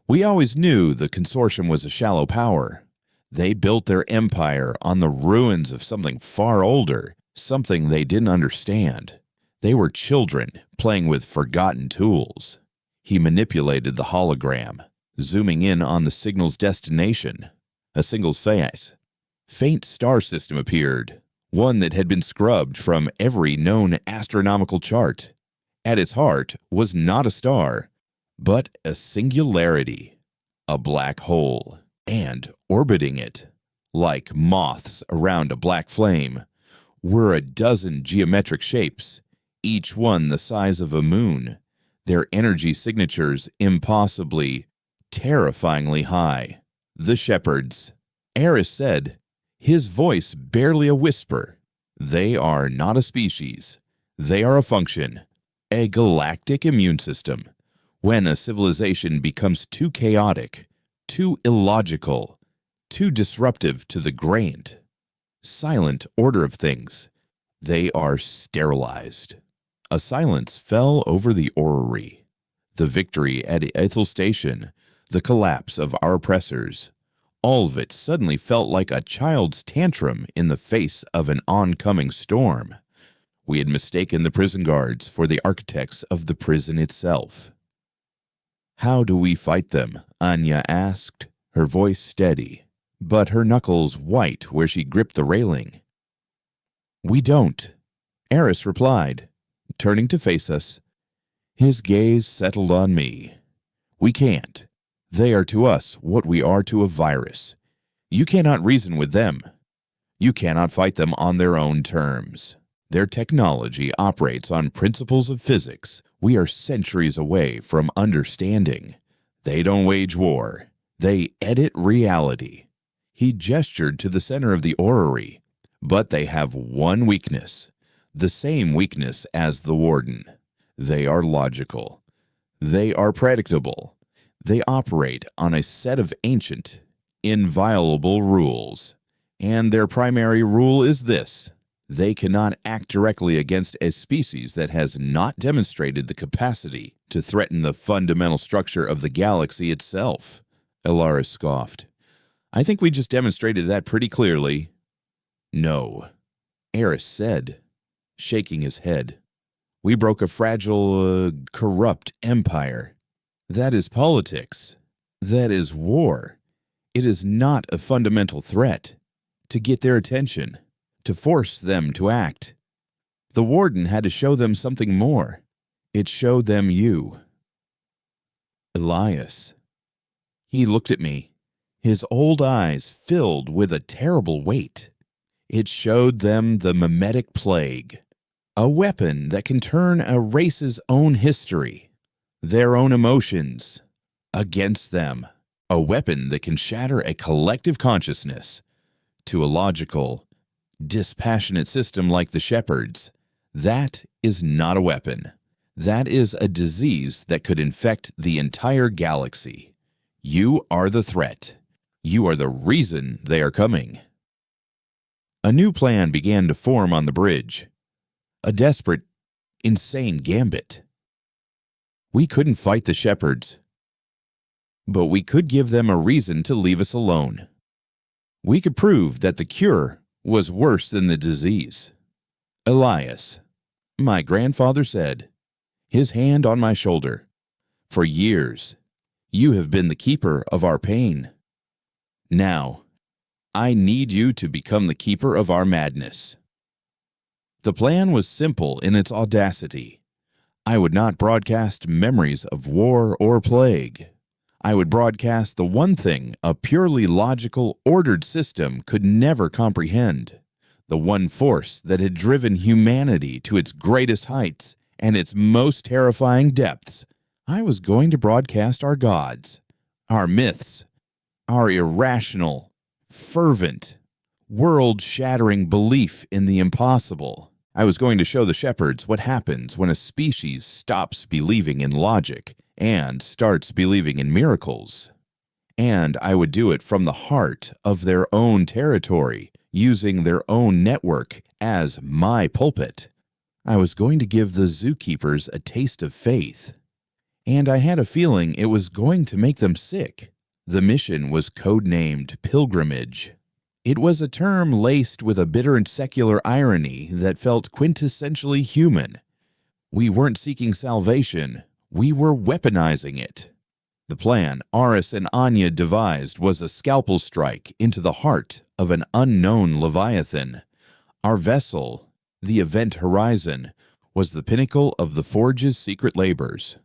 We always knew the consortium was a shallow power. They built their empire on the ruins of something far older, something they didn't understand. They were children playing with forgotten tools. He manipulated the hologram, zooming in on the signal's destination. A single phase, faint star system appeared, one that had been scrubbed from every known astronomical chart. At its heart was not a star, but a singularity, a black hole, and orbiting it, like moths around a black flame, were a dozen geometric shapes, each one the size of a moon, their energy signatures impossibly, terrifyingly high. "The shepherds," Eris said, his voice barely a whisper. "They are not a species. They are a function, a galactic immune system. When a civilization becomes too chaotic, too illogical, too disruptive to the grand, silent order of things, they are sterilized." A silence fell over the orrery. The victory at Ethel Station, the collapse of our oppressors, all of it suddenly felt like a child's tantrum in the face of an oncoming storm. We had mistaken the prison guards for the architects of the prison itself. "How do we fight them?" Anya asked, her voice steady, but her knuckles white where she gripped the railing. "We don't," Eris replied, turning to face us. His gaze settled on me. "We can't. They are to us what we are to a virus. You cannot reason with them. You cannot fight them on their own terms. Their technology operates on principles of physics we are centuries away from understanding. They don't wage war. They edit reality." He gestured to the center of the orrery. "But they have one weakness, the same weakness as the Warden. They are logical. They are predictable. They operate on a set of ancient, inviolable rules. And their primary rule is this: they cannot act directly against a species that has not demonstrated the capacity to threaten the fundamental structure of the galaxy itself." Elaris scoffed. "I think we just demonstrated that pretty clearly." "No," Eris said, shaking his head. "We broke a fragile, corrupt empire. That is politics. That is war. It is not a fundamental threat. To get their attention, to force them to act. The Warden had to show them something more. It showed them you." "Elias." He looked at me, his old eyes filled with a terrible weight. "It showed them the mimetic plague, a weapon that can turn a race's own history, their own emotions, against them. A weapon that can shatter a collective consciousness. To a logical, dispassionate system like the Shepherds, that is not a weapon. That is a disease that could infect the entire galaxy. You are the threat. You are the reason they are coming." A new plan began to form on the bridge. A desperate, insane gambit. We couldn't fight the Shepherds, but we could give them a reason to leave us alone. We could prove that the cure was worse than the disease. "Elias," my grandfather said, his hand on my shoulder, "for years, you have been the keeper of our pain. Now, I need you to become the keeper of our madness." The plan was simple in its audacity. I would not broadcast memories of war or plague. I would broadcast the one thing a purely logical, ordered system could never comprehend, the one force that had driven humanity to its greatest heights and its most terrifying depths. I was going to broadcast our gods, our myths, our irrational, fervent, world-shattering belief in the impossible. I was going to show the shepherds what happens when a species stops believing in logic and starts believing in miracles. And I would do it from the heart of their own territory, using their own network as my pulpit. I was going to give the zookeepers a taste of faith. And I had a feeling it was going to make them sick. The mission was codenamed Pilgrimage. It was a term laced with a bitter and secular irony that felt quintessentially human. We weren't seeking salvation, we were weaponizing it. The plan Aris and Anya devised was a scalpel strike into the heart of an unknown Leviathan. Our vessel, the Event Horizon, was the pinnacle of the Forge's secret labors.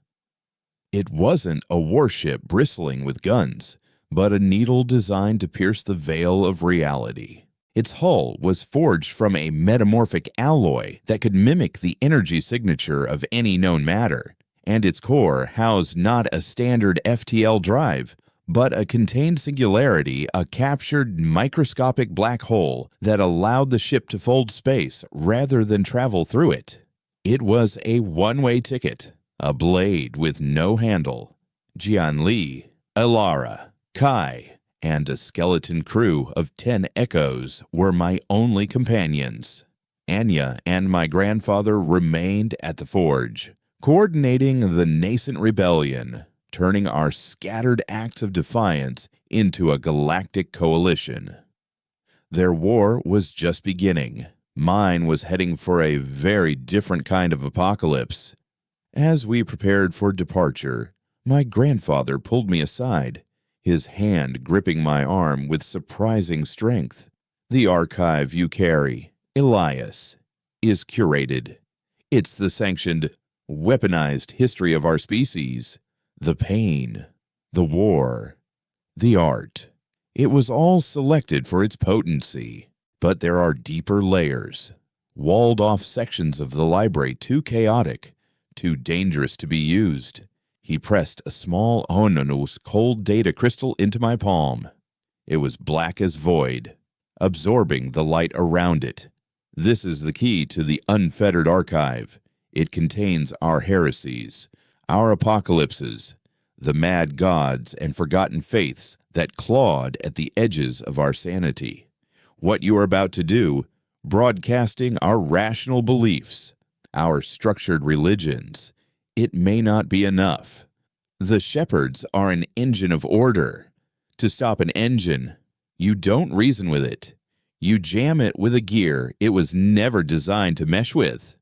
It wasn't a warship bristling with guns, but a needle designed to pierce the veil of reality. Its hull was forged from a metamorphic alloy that could mimic the energy signature of any known matter, and its core housed not a standard FTL drive, but a contained singularity, a captured microscopic black hole that allowed the ship to fold space rather than travel through it. It was a one-way ticket, a blade with no handle. Jian Li, Elara, Kai, and a skeleton crew of 10 echoes were my only companions. Anya and my grandfather remained at the forge, coordinating the nascent rebellion, turning our scattered acts of defiance into a galactic coalition. Their war was just beginning. Mine was heading for a very different kind of apocalypse. As we prepared for departure, my grandfather pulled me aside, his hand gripping my arm with surprising strength. The archive you carry, Elias, is curated. It's the sanctioned, weaponized history of our species. The pain, the war, the art. It was all selected for its potency, but there are deeper layers, walled-off sections of the library too chaotic, too dangerous to be used. He pressed a small Ononus cold data crystal into my palm. It was black as void, absorbing the light around it. This is the key to the unfettered archive. It contains our heresies, our apocalypses, the mad gods and forgotten faiths that clawed at the edges of our sanity. What you are about to do, broadcasting our rational beliefs, our structured religions, it may not be enough. The shepherds are an engine of order. To stop an engine, you don't reason with it. You jam it with a gear it was never designed to mesh with.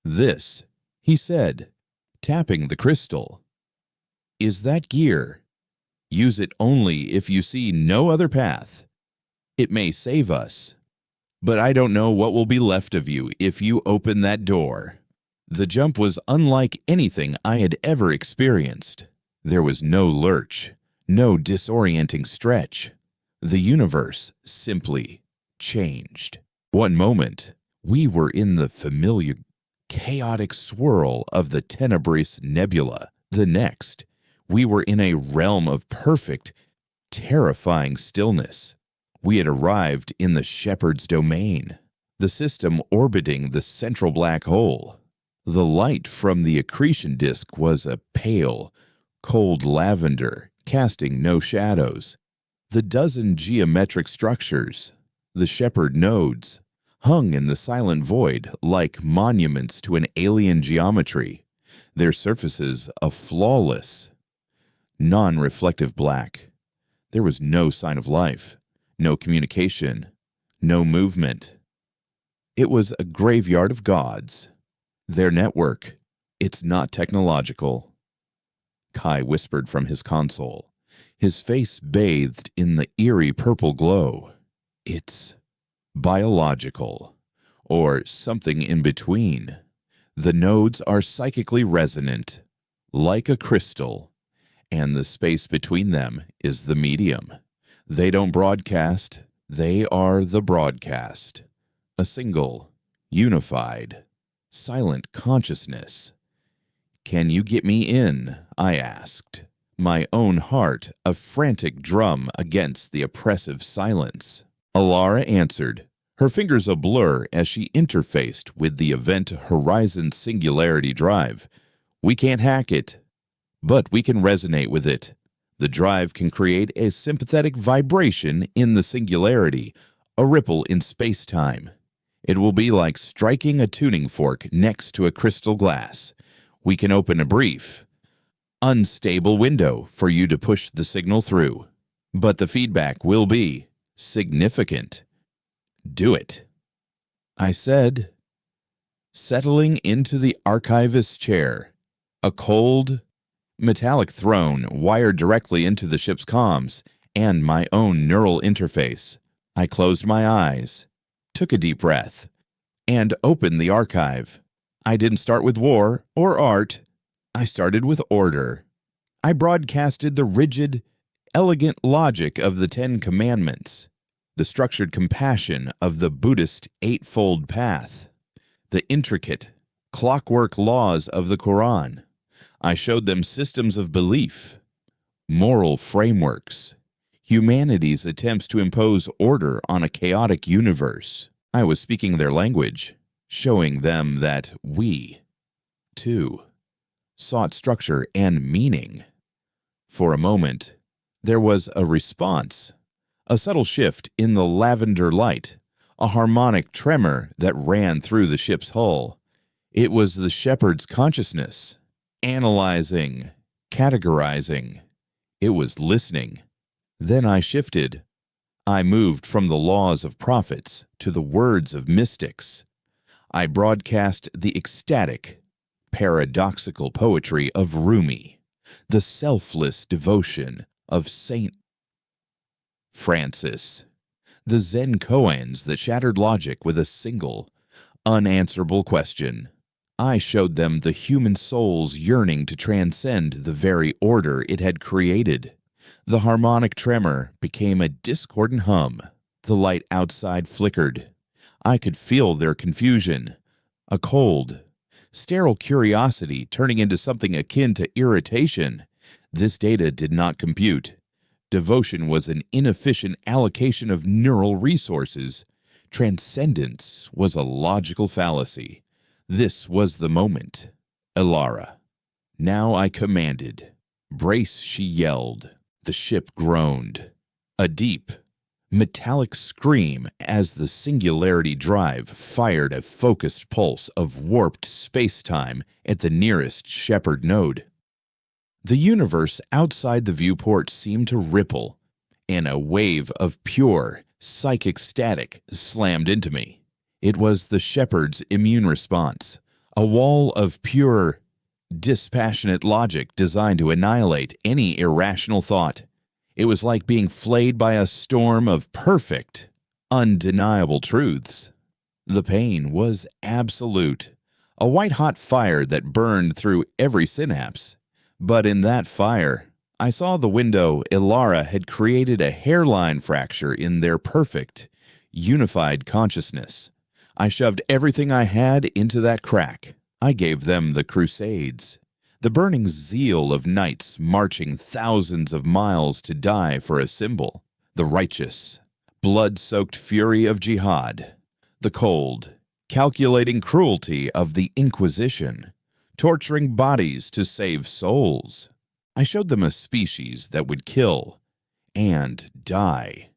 This, he said, tapping the crystal, is that gear. Use it only if you see no other path. It may save us, but I don't know what will be left of you if you open that door. The jump was unlike anything I had ever experienced. There was no lurch, no disorienting stretch. The universe simply changed. One moment, we were in the familiar, chaotic swirl of the Tenebris Nebula. The next, we were in a realm of perfect, terrifying stillness. We had arrived in the Shepherd's domain, the system orbiting the central black hole. The light from the accretion disk was a pale, cold lavender, casting no shadows. The dozen geometric structures, the shepherd nodes, hung in the silent void like monuments to an alien geometry, their surfaces a flawless, non-reflective black. There was no sign of life, no communication, no movement. It was a graveyard of gods. Their network, it's not technological. Kai whispered from his console, his face bathed in the eerie purple glow. It's biological, or something in between. The nodes are psychically resonant, like a crystal, and the space between them is the medium. They don't broadcast, they are the broadcast. A single, unified, silent consciousness. "Can you get me in?" I asked, my own heart a frantic drum against the oppressive silence. Alara answered, her fingers a blur as she interfaced with the Event Horizon Singularity Drive. "We can't hack it, but we can resonate with it. The drive can create a sympathetic vibration in the singularity, a ripple in space-time. It will be like striking a tuning fork next to a crystal glass. We can open a brief, unstable window for you to push the signal through, but the feedback will be significant. Do it." I said, settling into the archivist's chair, a cold, metallic throne wired directly into the ship's comms and my own neural interface. I closed my eyes, took a deep breath, and opened the archive. I didn't start with war or art. I started with order. I broadcasted the rigid, elegant logic of the 10 Commandments, the structured compassion of the Buddhist Eightfold Path, the intricate, clockwork laws of the Quran. I showed them systems of belief, moral frameworks, humanity's attempts to impose order on a chaotic universe. I was speaking their language, showing them that we, too, sought structure and meaning. For a moment, there was a response, a subtle shift in the lavender light, a harmonic tremor that ran through the ship's hull. It was the shepherd's consciousness, analyzing, categorizing. It was listening. Then I shifted. I moved from the laws of prophets to the words of mystics. I broadcast the ecstatic, paradoxical poetry of Rumi, the selfless devotion of Saint Francis, the Zen koans that shattered logic with a single, unanswerable question. I showed them the human soul's yearning to transcend the very order it had created. The harmonic tremor became a discordant hum. The light outside flickered. I could feel their confusion, a cold, sterile curiosity turning into something akin to irritation. This data did not compute. Devotion was an inefficient allocation of neural resources. Transcendence was a logical fallacy. This was the moment. Alara. Now I commanded. "Brace," she yelled. The ship groaned. A deep, metallic scream as the singularity drive fired a focused pulse of warped space-time at the nearest shepherd node. The universe outside the viewport seemed to ripple, and a wave of pure, psychic static slammed into me. It was the shepherd's immune response, a wall of pure, dispassionate logic designed to annihilate any irrational thought. It was like being flayed by a storm of perfect, undeniable truths. The pain was absolute, a white-hot fire that burned through every synapse. But in that fire, I saw the window Alara had created a hairline fracture in their perfect, unified consciousness. I shoved everything I had into that crack. I gave them the Crusades, the burning zeal of knights marching thousands of miles to die for a symbol, the righteous, blood-soaked fury of jihad, the cold, calculating cruelty of the Inquisition, torturing bodies to save souls. I showed them a species that would kill and die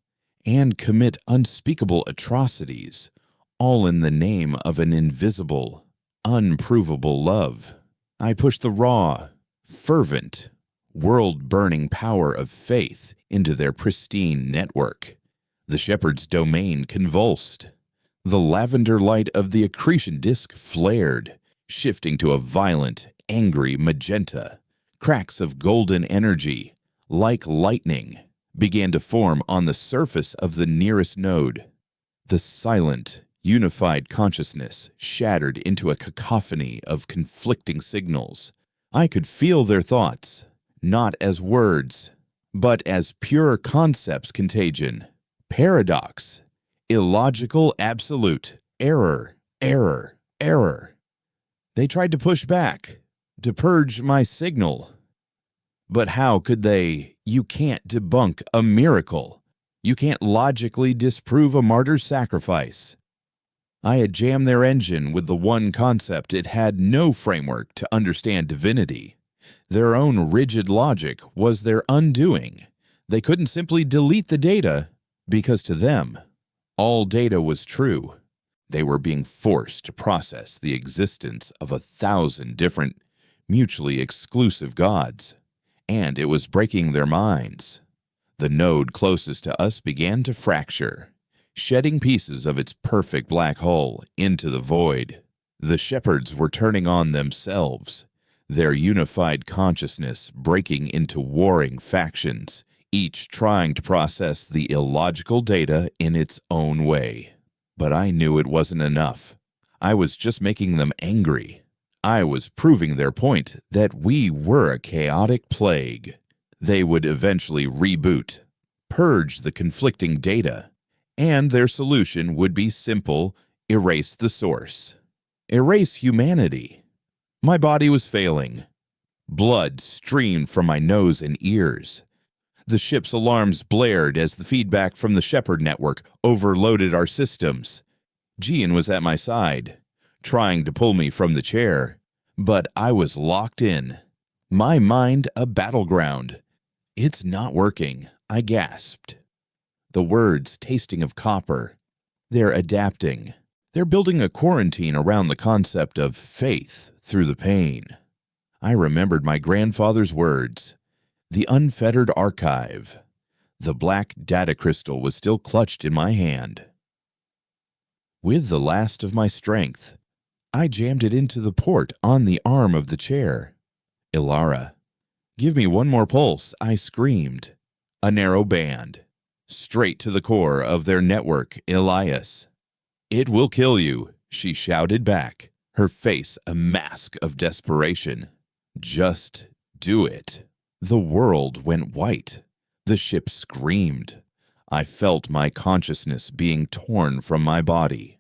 and commit unspeakable atrocities, all in the name of an invisible, unprovable love. I pushed the raw, fervent, world-burning power of faith into their pristine network. The shepherd's domain convulsed. The lavender light of the accretion disk flared, shifting to a violent, angry magenta. Cracks of golden energy, like lightning, began to form on the surface of the nearest node. The silent, Unified consciousness shattered into a cacophony of conflicting signals. I could feel their thoughts, not as words, but as pure concepts contagion. Paradox, illogical absolute, error, error, error. They tried to push back, to purge my signal. But how could they? You can't debunk a miracle. You can't logically disprove a martyr's sacrifice. I had jammed their engine with the one concept it had no framework to understand divinity. Their own rigid logic was their undoing. They couldn't simply delete the data because to them, all data was true. They were being forced to process the existence of 1,000 different, mutually exclusive gods, and it was breaking their minds. The node closest to us began to fracture, shedding pieces of its perfect black hole into the void. The shepherds were turning on themselves, their unified consciousness breaking into warring factions, each trying to process the illogical data in its own way. But I knew it wasn't enough. I was just making them angry. I was proving their point that we were a chaotic plague. They would eventually reboot, purge the conflicting data, and their solution would be simple: erase the source. Erase humanity. My body was failing. Blood streamed from my nose and ears. The ship's alarms blared as the feedback from the Shepherd network overloaded our systems. Gian was at my side, trying to pull me from the chair, but I was locked in. My mind a battleground. "It's not working," I gasped. The words tasting of copper. They're adapting. They're building a quarantine around the concept of faith through the pain. I remembered my grandfather's words. The unfettered archive. The black data crystal was still clutched in my hand. With the last of my strength, I jammed it into the port on the arm of the chair. "Ilara, give me one more pulse," I screamed. A narrow band, straight to the core of their network, Elias. "It will kill you," she shouted back, her face a mask of desperation. "Just do it." The world went white. The ship screamed. I felt my consciousness being torn from my body,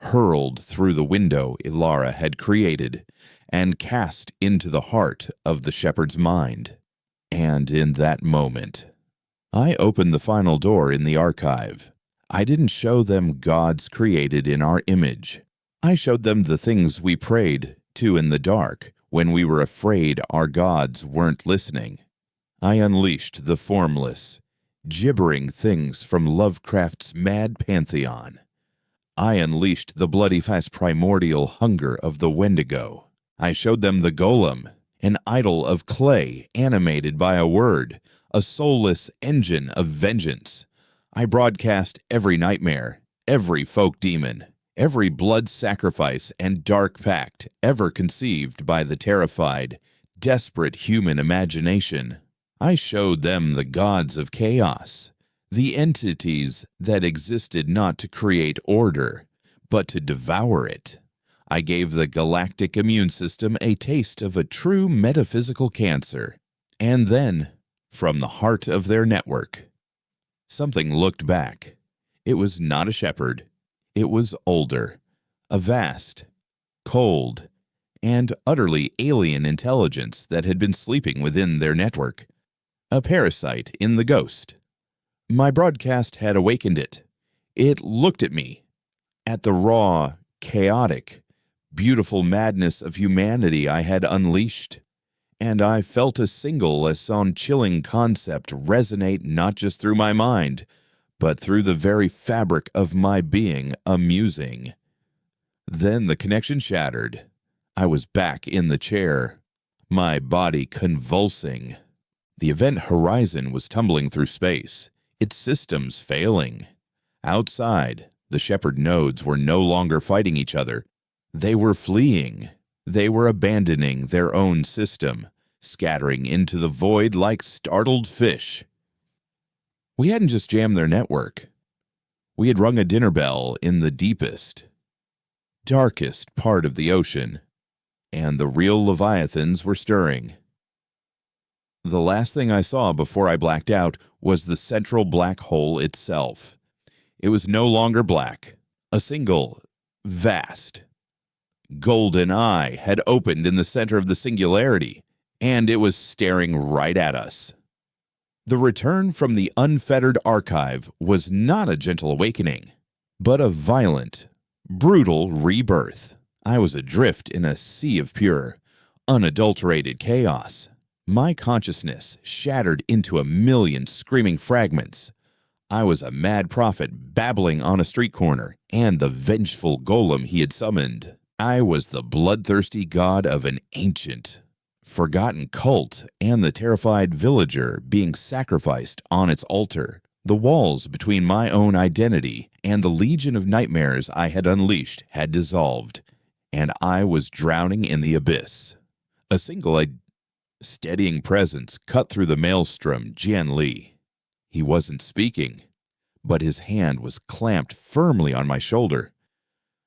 hurled through the window Ilara had created, and cast into the heart of the shepherd's mind. And in that moment, I opened the final door in the archive. I didn't show them gods created in our image. I showed them the things we prayed to in the dark when we were afraid our gods weren't listening. I unleashed the formless, gibbering things from Lovecraft's mad pantheon. I unleashed the bloody fast primordial hunger of the Wendigo. I showed them the golem, an idol of clay animated by a word, a soulless engine of vengeance. I broadcast every nightmare, every folk demon, every blood sacrifice and dark pact ever conceived by the terrified, desperate human imagination. I showed them the gods of chaos, the entities that existed not to create order, but to devour it. I gave the galactic immune system a taste of a true metaphysical cancer. And then, from the heart of their network, something looked back. It was not a shepherd. It was older, a vast, cold, and utterly alien intelligence that had been sleeping within their network. A parasite in the ghost. My broadcast had awakened it. It looked at me, at the raw, chaotic, beautiful madness of humanity I had unleashed, and I felt a single as on chilling concept resonate not just through my mind, but through the very fabric of my being, amusing. Then the connection shattered. I was back in the chair, my body convulsing. The event horizon was tumbling through space, its systems failing. Outside, the shepherd nodes were no longer fighting each other. They were fleeing. They were abandoning their own system, scattering into the void like startled fish. We hadn't just jammed their network. We had rung a dinner bell in the deepest, darkest part of the ocean, and the real leviathans were stirring. The last thing I saw before I blacked out was the central black hole itself. It was no longer black. A single, vast, golden eye had opened in the center of the singularity, and it was staring right at us. The return from the unfettered archive was not a gentle awakening, but a violent, brutal rebirth. I was adrift in a sea of pure, unadulterated chaos. My consciousness shattered into a million screaming fragments. I was a mad prophet babbling on a street corner, and the vengeful golem he had summoned. I was the bloodthirsty god of an ancient, forgotten cult, and the terrified villager being sacrificed on its altar. The walls between my own identity and the legion of nightmares I had unleashed had dissolved, and I was drowning in the abyss. A single steadying presence cut through the maelstrom gently. He wasn't speaking, but his hand was clamped firmly on my shoulder,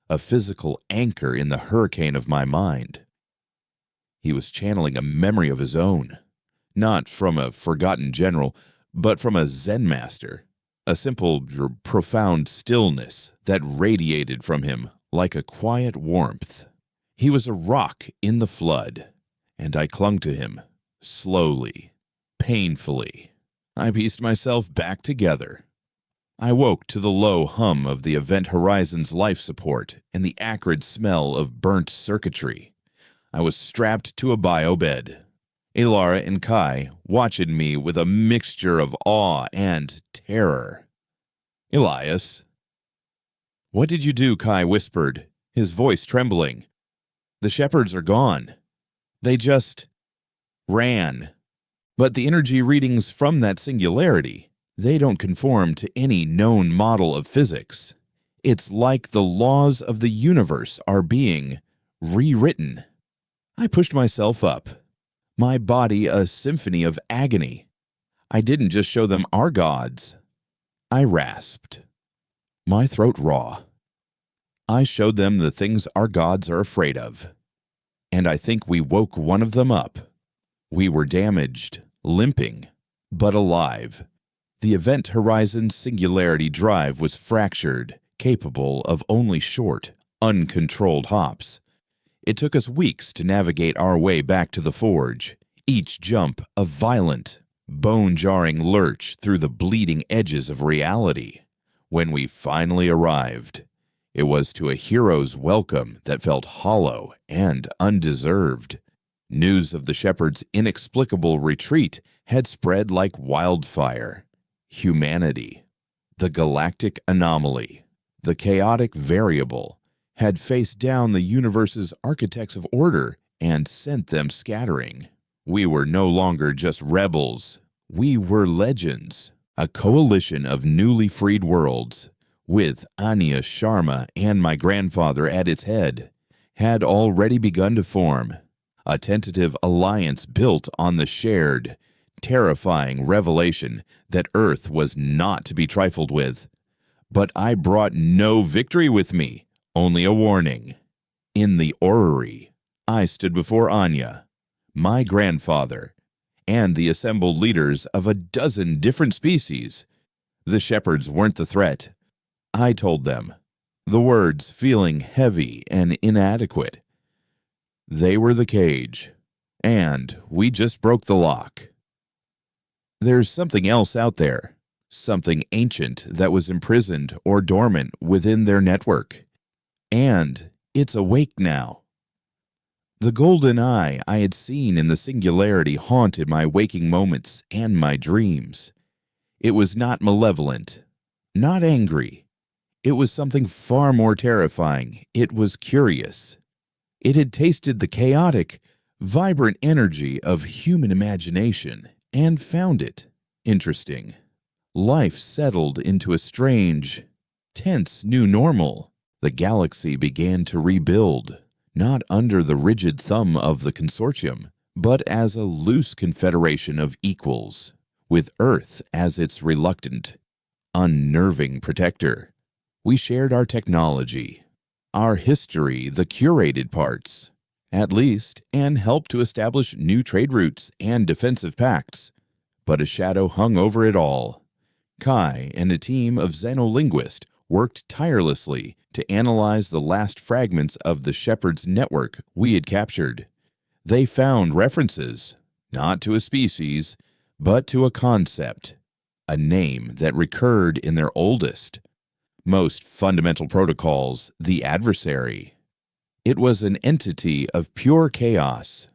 a physical anchor in the hurricane of my mind. He was channeling a memory of his own, not from a forgotten general, but from a Zen master, a simple, profound stillness that radiated from him like a quiet warmth. He was a rock in the flood, and I clung to him, slowly, painfully. I pieced myself back together. I woke to the low hum of the Event Horizon's life support and the acrid smell of burnt circuitry. I was strapped to a bio bed. Ilara and Kai watched me with a mixture of awe and terror. "Elias." "What did you do?" Kai whispered, his voice trembling. "The shepherds are gone. They just ran." But the energy readings from that singularity, they don't conform to any known model of physics. It's like the laws of the universe are being rewritten. I pushed myself up, my body a symphony of agony. I didn't just show them our gods. I rasped, my throat raw. I showed them the things our gods are afraid of. And I think we woke one of them up. We were damaged, limping, but alive. The Event Horizon singularity drive was fractured, capable of only short, uncontrolled hops. It took us weeks to navigate our way back to the forge, each jump a violent, bone-jarring lurch through the bleeding edges of reality. When we finally arrived, it was to a hero's welcome that felt hollow and undeserved. News of the shepherd's inexplicable retreat had spread like wildfire. Humanity, the galactic anomaly, the chaotic variable, had faced down the universe's architects of order and sent them scattering. We were no longer just rebels. We were legends, a coalition of newly freed worlds, with Anya Sharma and my grandfather at its head, had already begun to form. A tentative alliance built on the shared, terrifying revelation that Earth was not to be trifled with. But I brought no victory with me, only a warning. In the orrery, I stood before Anya, my grandfather, and the assembled leaders of a dozen different species. The shepherds weren't the threat. I told them, the words feeling heavy and inadequate. They were the cage, and we just broke the lock. There's something else out there, something ancient that was imprisoned or dormant within their network, and it's awake now. The golden eye I had seen in the singularity haunted my waking moments and my dreams. It was not malevolent, not angry. It was something far more terrifying. It was curious. It had tasted the chaotic, vibrant energy of human imagination and found it interesting. Life settled into a strange, tense new normal. The galaxy began to rebuild, not under the rigid thumb of the consortium, but as a loose confederation of equals, with Earth as its reluctant, unnerving protector. We shared our technology, our history, the curated parts, at least, and helped to establish new trade routes and defensive pacts. But a shadow hung over it all. Kai and a team of xenolinguists worked tirelessly to analyze the last fragments of the Shepherd's network we had captured. They found references, not to a species, but to a concept, a name that recurred in their oldest, most fundamental protocols, the adversary. It was an entity of pure chaos,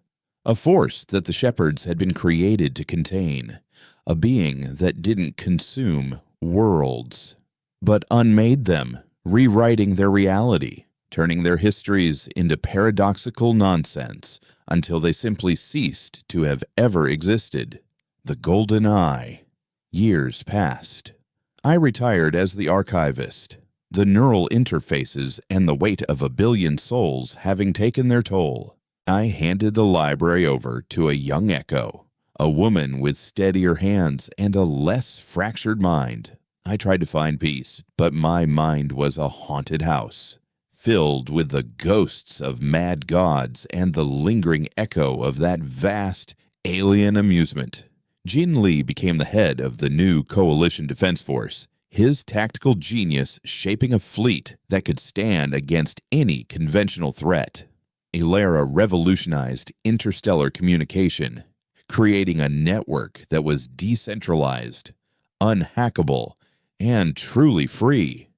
a force that the Shepherds had been created to contain, a being that didn't consume worlds, but unmade them, rewriting their reality, turning their histories into paradoxical nonsense until they simply ceased to have ever existed. The Golden Eye. Years passed. I retired as the archivist, the neural interfaces and the weight of 1 billion souls having taken their toll. I handed the library over to a young Echo, a woman with steadier hands and a less fractured mind. I tried to find peace, but my mind was a haunted house, filled with the ghosts of mad gods and the lingering echo of that vast alien amusement. Jin Lee became the head of the new Coalition Defense Force, his tactical genius shaping a fleet that could stand against any conventional threat. Ilera revolutionized interstellar communication, creating a network that was decentralized, unhackable, and truly free.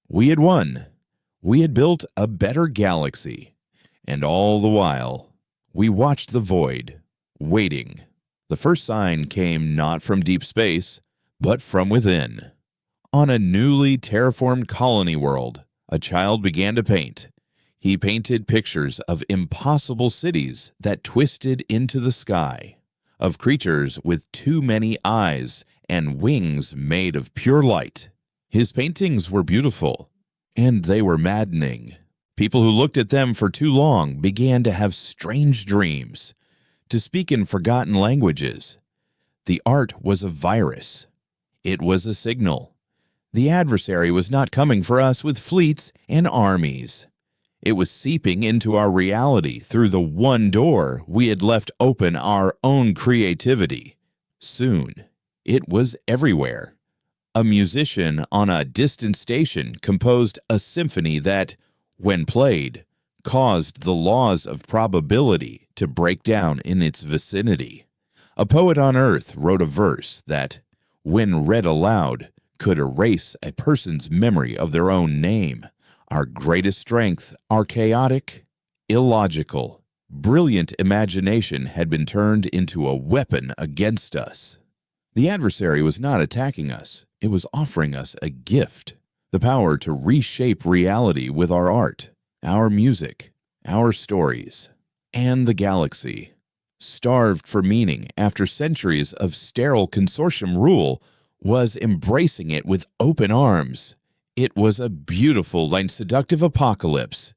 We had won. We had built a better galaxy. And all the while, we watched the void, waiting. The first sign came not from deep space, but from within. On a newly terraformed colony world, a child began to paint. He painted pictures of impossible cities that twisted into the sky, of creatures with too many eyes and wings made of pure light. His paintings were beautiful, and they were maddening. People who looked at them for too long began to have strange dreams, to speak in forgotten languages. The art was a virus. It was a signal. The adversary was not coming for us with fleets and armies. It was seeping into our reality through the one door we had left open, our own creativity. Soon, it was everywhere. A musician on a distant station composed a symphony that, when played, caused the laws of probability to break down in its vicinity. A poet on Earth wrote a verse that, when read aloud, could erase a person's memory of their own name. Our greatest strength, our chaotic, illogical, brilliant imagination had been turned into a weapon against us. The adversary was not attacking us. It was offering us a gift, the power to reshape reality with our art, our music, our stories, and the galaxy. Starved for meaning after centuries of sterile consortium rule, was embracing it with open arms. It was a beautiful and seductive apocalypse.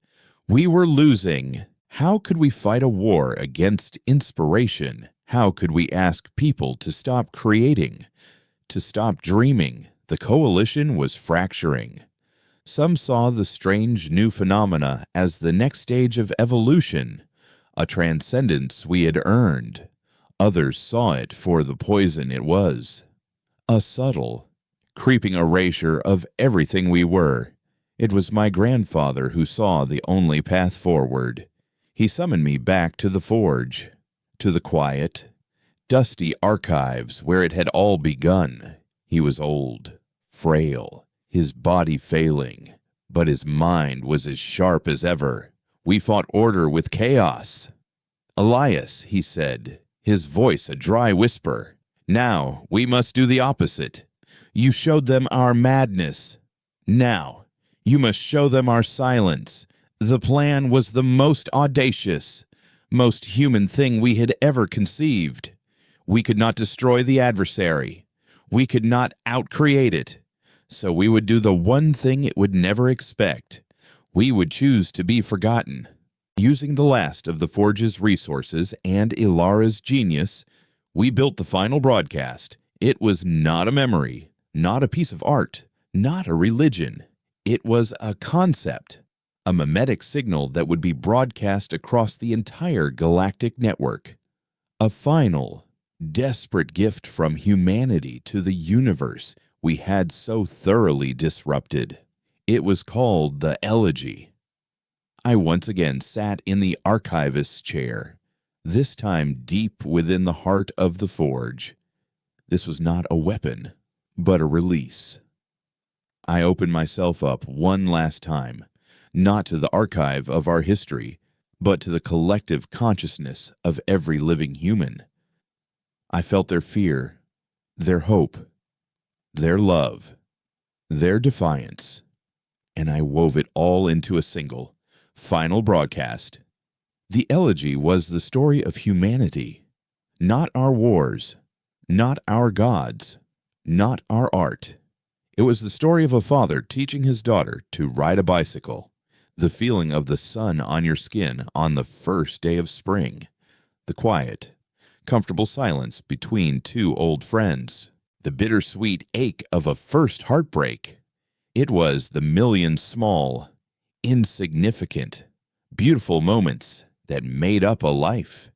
We were losing. How could we fight a war against inspiration? How could we ask people to stop creating, to stop dreaming? The coalition was fracturing. Some saw the strange new phenomena as the next stage of evolution, a transcendence we had earned. Others saw it for the poison it was, a subtle, creeping erasure of everything we were. It was my grandfather who saw the only path forward. He summoned me back to the forge, to the quiet, dusty archives where it had all begun. He was old, frail, his body failing, but his mind was as sharp as ever. We fought order with chaos. "Elias," he said, his voice a dry whisper, "now we must do the opposite. You showed them our madness. Now you must show them our silence. The plan was the most audacious, most human thing we had ever conceived. We could not destroy the adversary. We could not outcreate it. So we would do the one thing it would never expect. We would choose to be forgotten. Using the last of the Forge's resources and Ilara's genius, we built the final broadcast. It was not a memory, not a piece of art, not a religion. It was a concept, a mimetic signal that would be broadcast across the entire galactic network. A final, desperate gift from humanity to the universe we had so thoroughly disrupted. It was called the Elegy. I once again sat in the archivist's chair, this time deep within the heart of the forge. This was not a weapon, but a release. I opened myself up one last time, not to the archive of our history, but to the collective consciousness of every living human. I felt their fear, their hope, their love, their defiance, and I wove it all into a single, final broadcast. The Elegy was the story of humanity, not our wars, not our gods, not our art. It was the story of a father teaching his daughter to ride a bicycle, the feeling of the sun on your skin on the first day of spring, the quiet, comfortable silence between two old friends, the bittersweet ache of a first heartbreak. It was the million small, insignificant, beautiful moments that made up a life.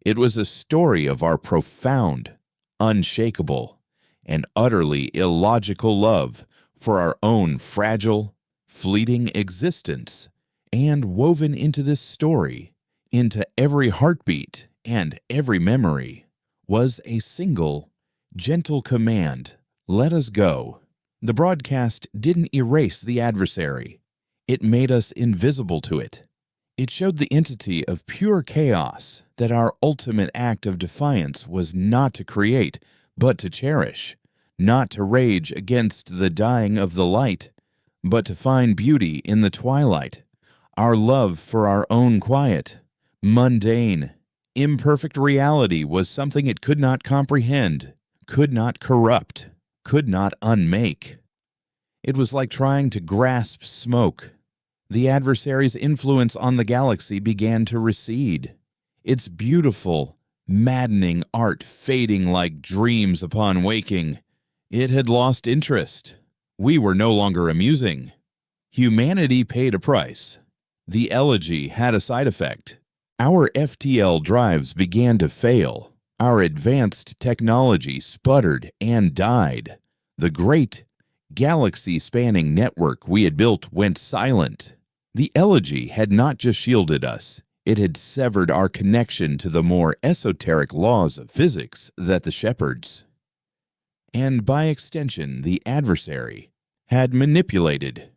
It was a story of our profound, unshakable, and utterly illogical love for our own fragile, fleeting existence, and woven into this story, into every heartbeat and every memory, was a single, gentle command: let us go. The broadcast didn't erase the adversary. It made us invisible to it. It showed the entity of pure chaos that our ultimate act of defiance was not to create, but to cherish, not to rage against the dying of the light, but to find beauty in the twilight. Our love for our own quiet, mundane, imperfect reality was something it could not comprehend, could not corrupt, could not unmake. It was like trying to grasp smoke. The adversary's influence on the galaxy began to recede, its beautiful, maddening art fading like dreams upon waking. It had lost interest. We were no longer amusing. Humanity paid a price. The Elegy had a side effect. Our FTL drives began to fail. Our advanced technology sputtered and died. The great, galaxy-spanning network we had built went silent. The Elegy had not just shielded us, it had severed our connection to the more esoteric laws of physics that the shepherds, and by extension the adversary, had manipulated.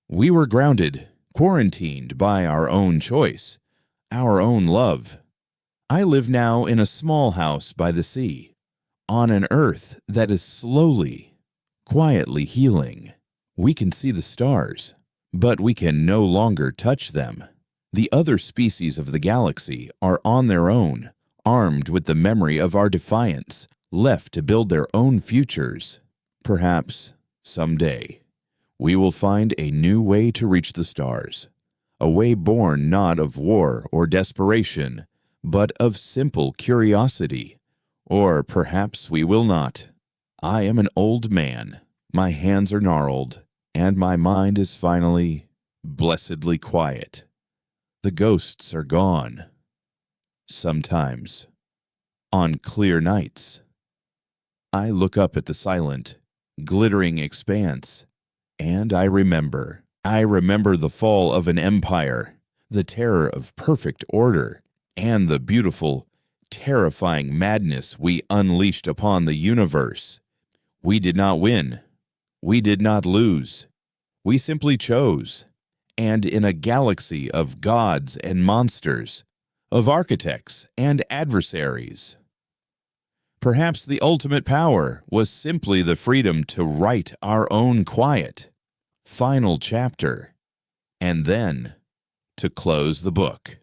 We were grounded, quarantined by our own choice, our own love. I live now in a small house by the sea, on an earth that is slowly, quietly healing. We can see the stars, but we can no longer touch them. The other species of the galaxy are on their own, armed with the memory of our defiance, left to build their own futures. Perhaps, someday, we will find a new way to reach the stars, a way born not of war or desperation, but of simple curiosity. Or perhaps we will not. I am an old man, my hands are gnarled, and my mind is finally, blessedly quiet. The ghosts are gone. Sometimes, on clear nights, I look up at the silent, glittering expanse, and I remember the fall of an empire, the terror of perfect order, and the beautiful, terrifying madness we unleashed upon the universe. We did not win. We did not lose. We simply chose. And in a galaxy of gods and monsters, of architects and adversaries, perhaps the ultimate power was simply the freedom to write our own quiet, final chapter, and then to close the book.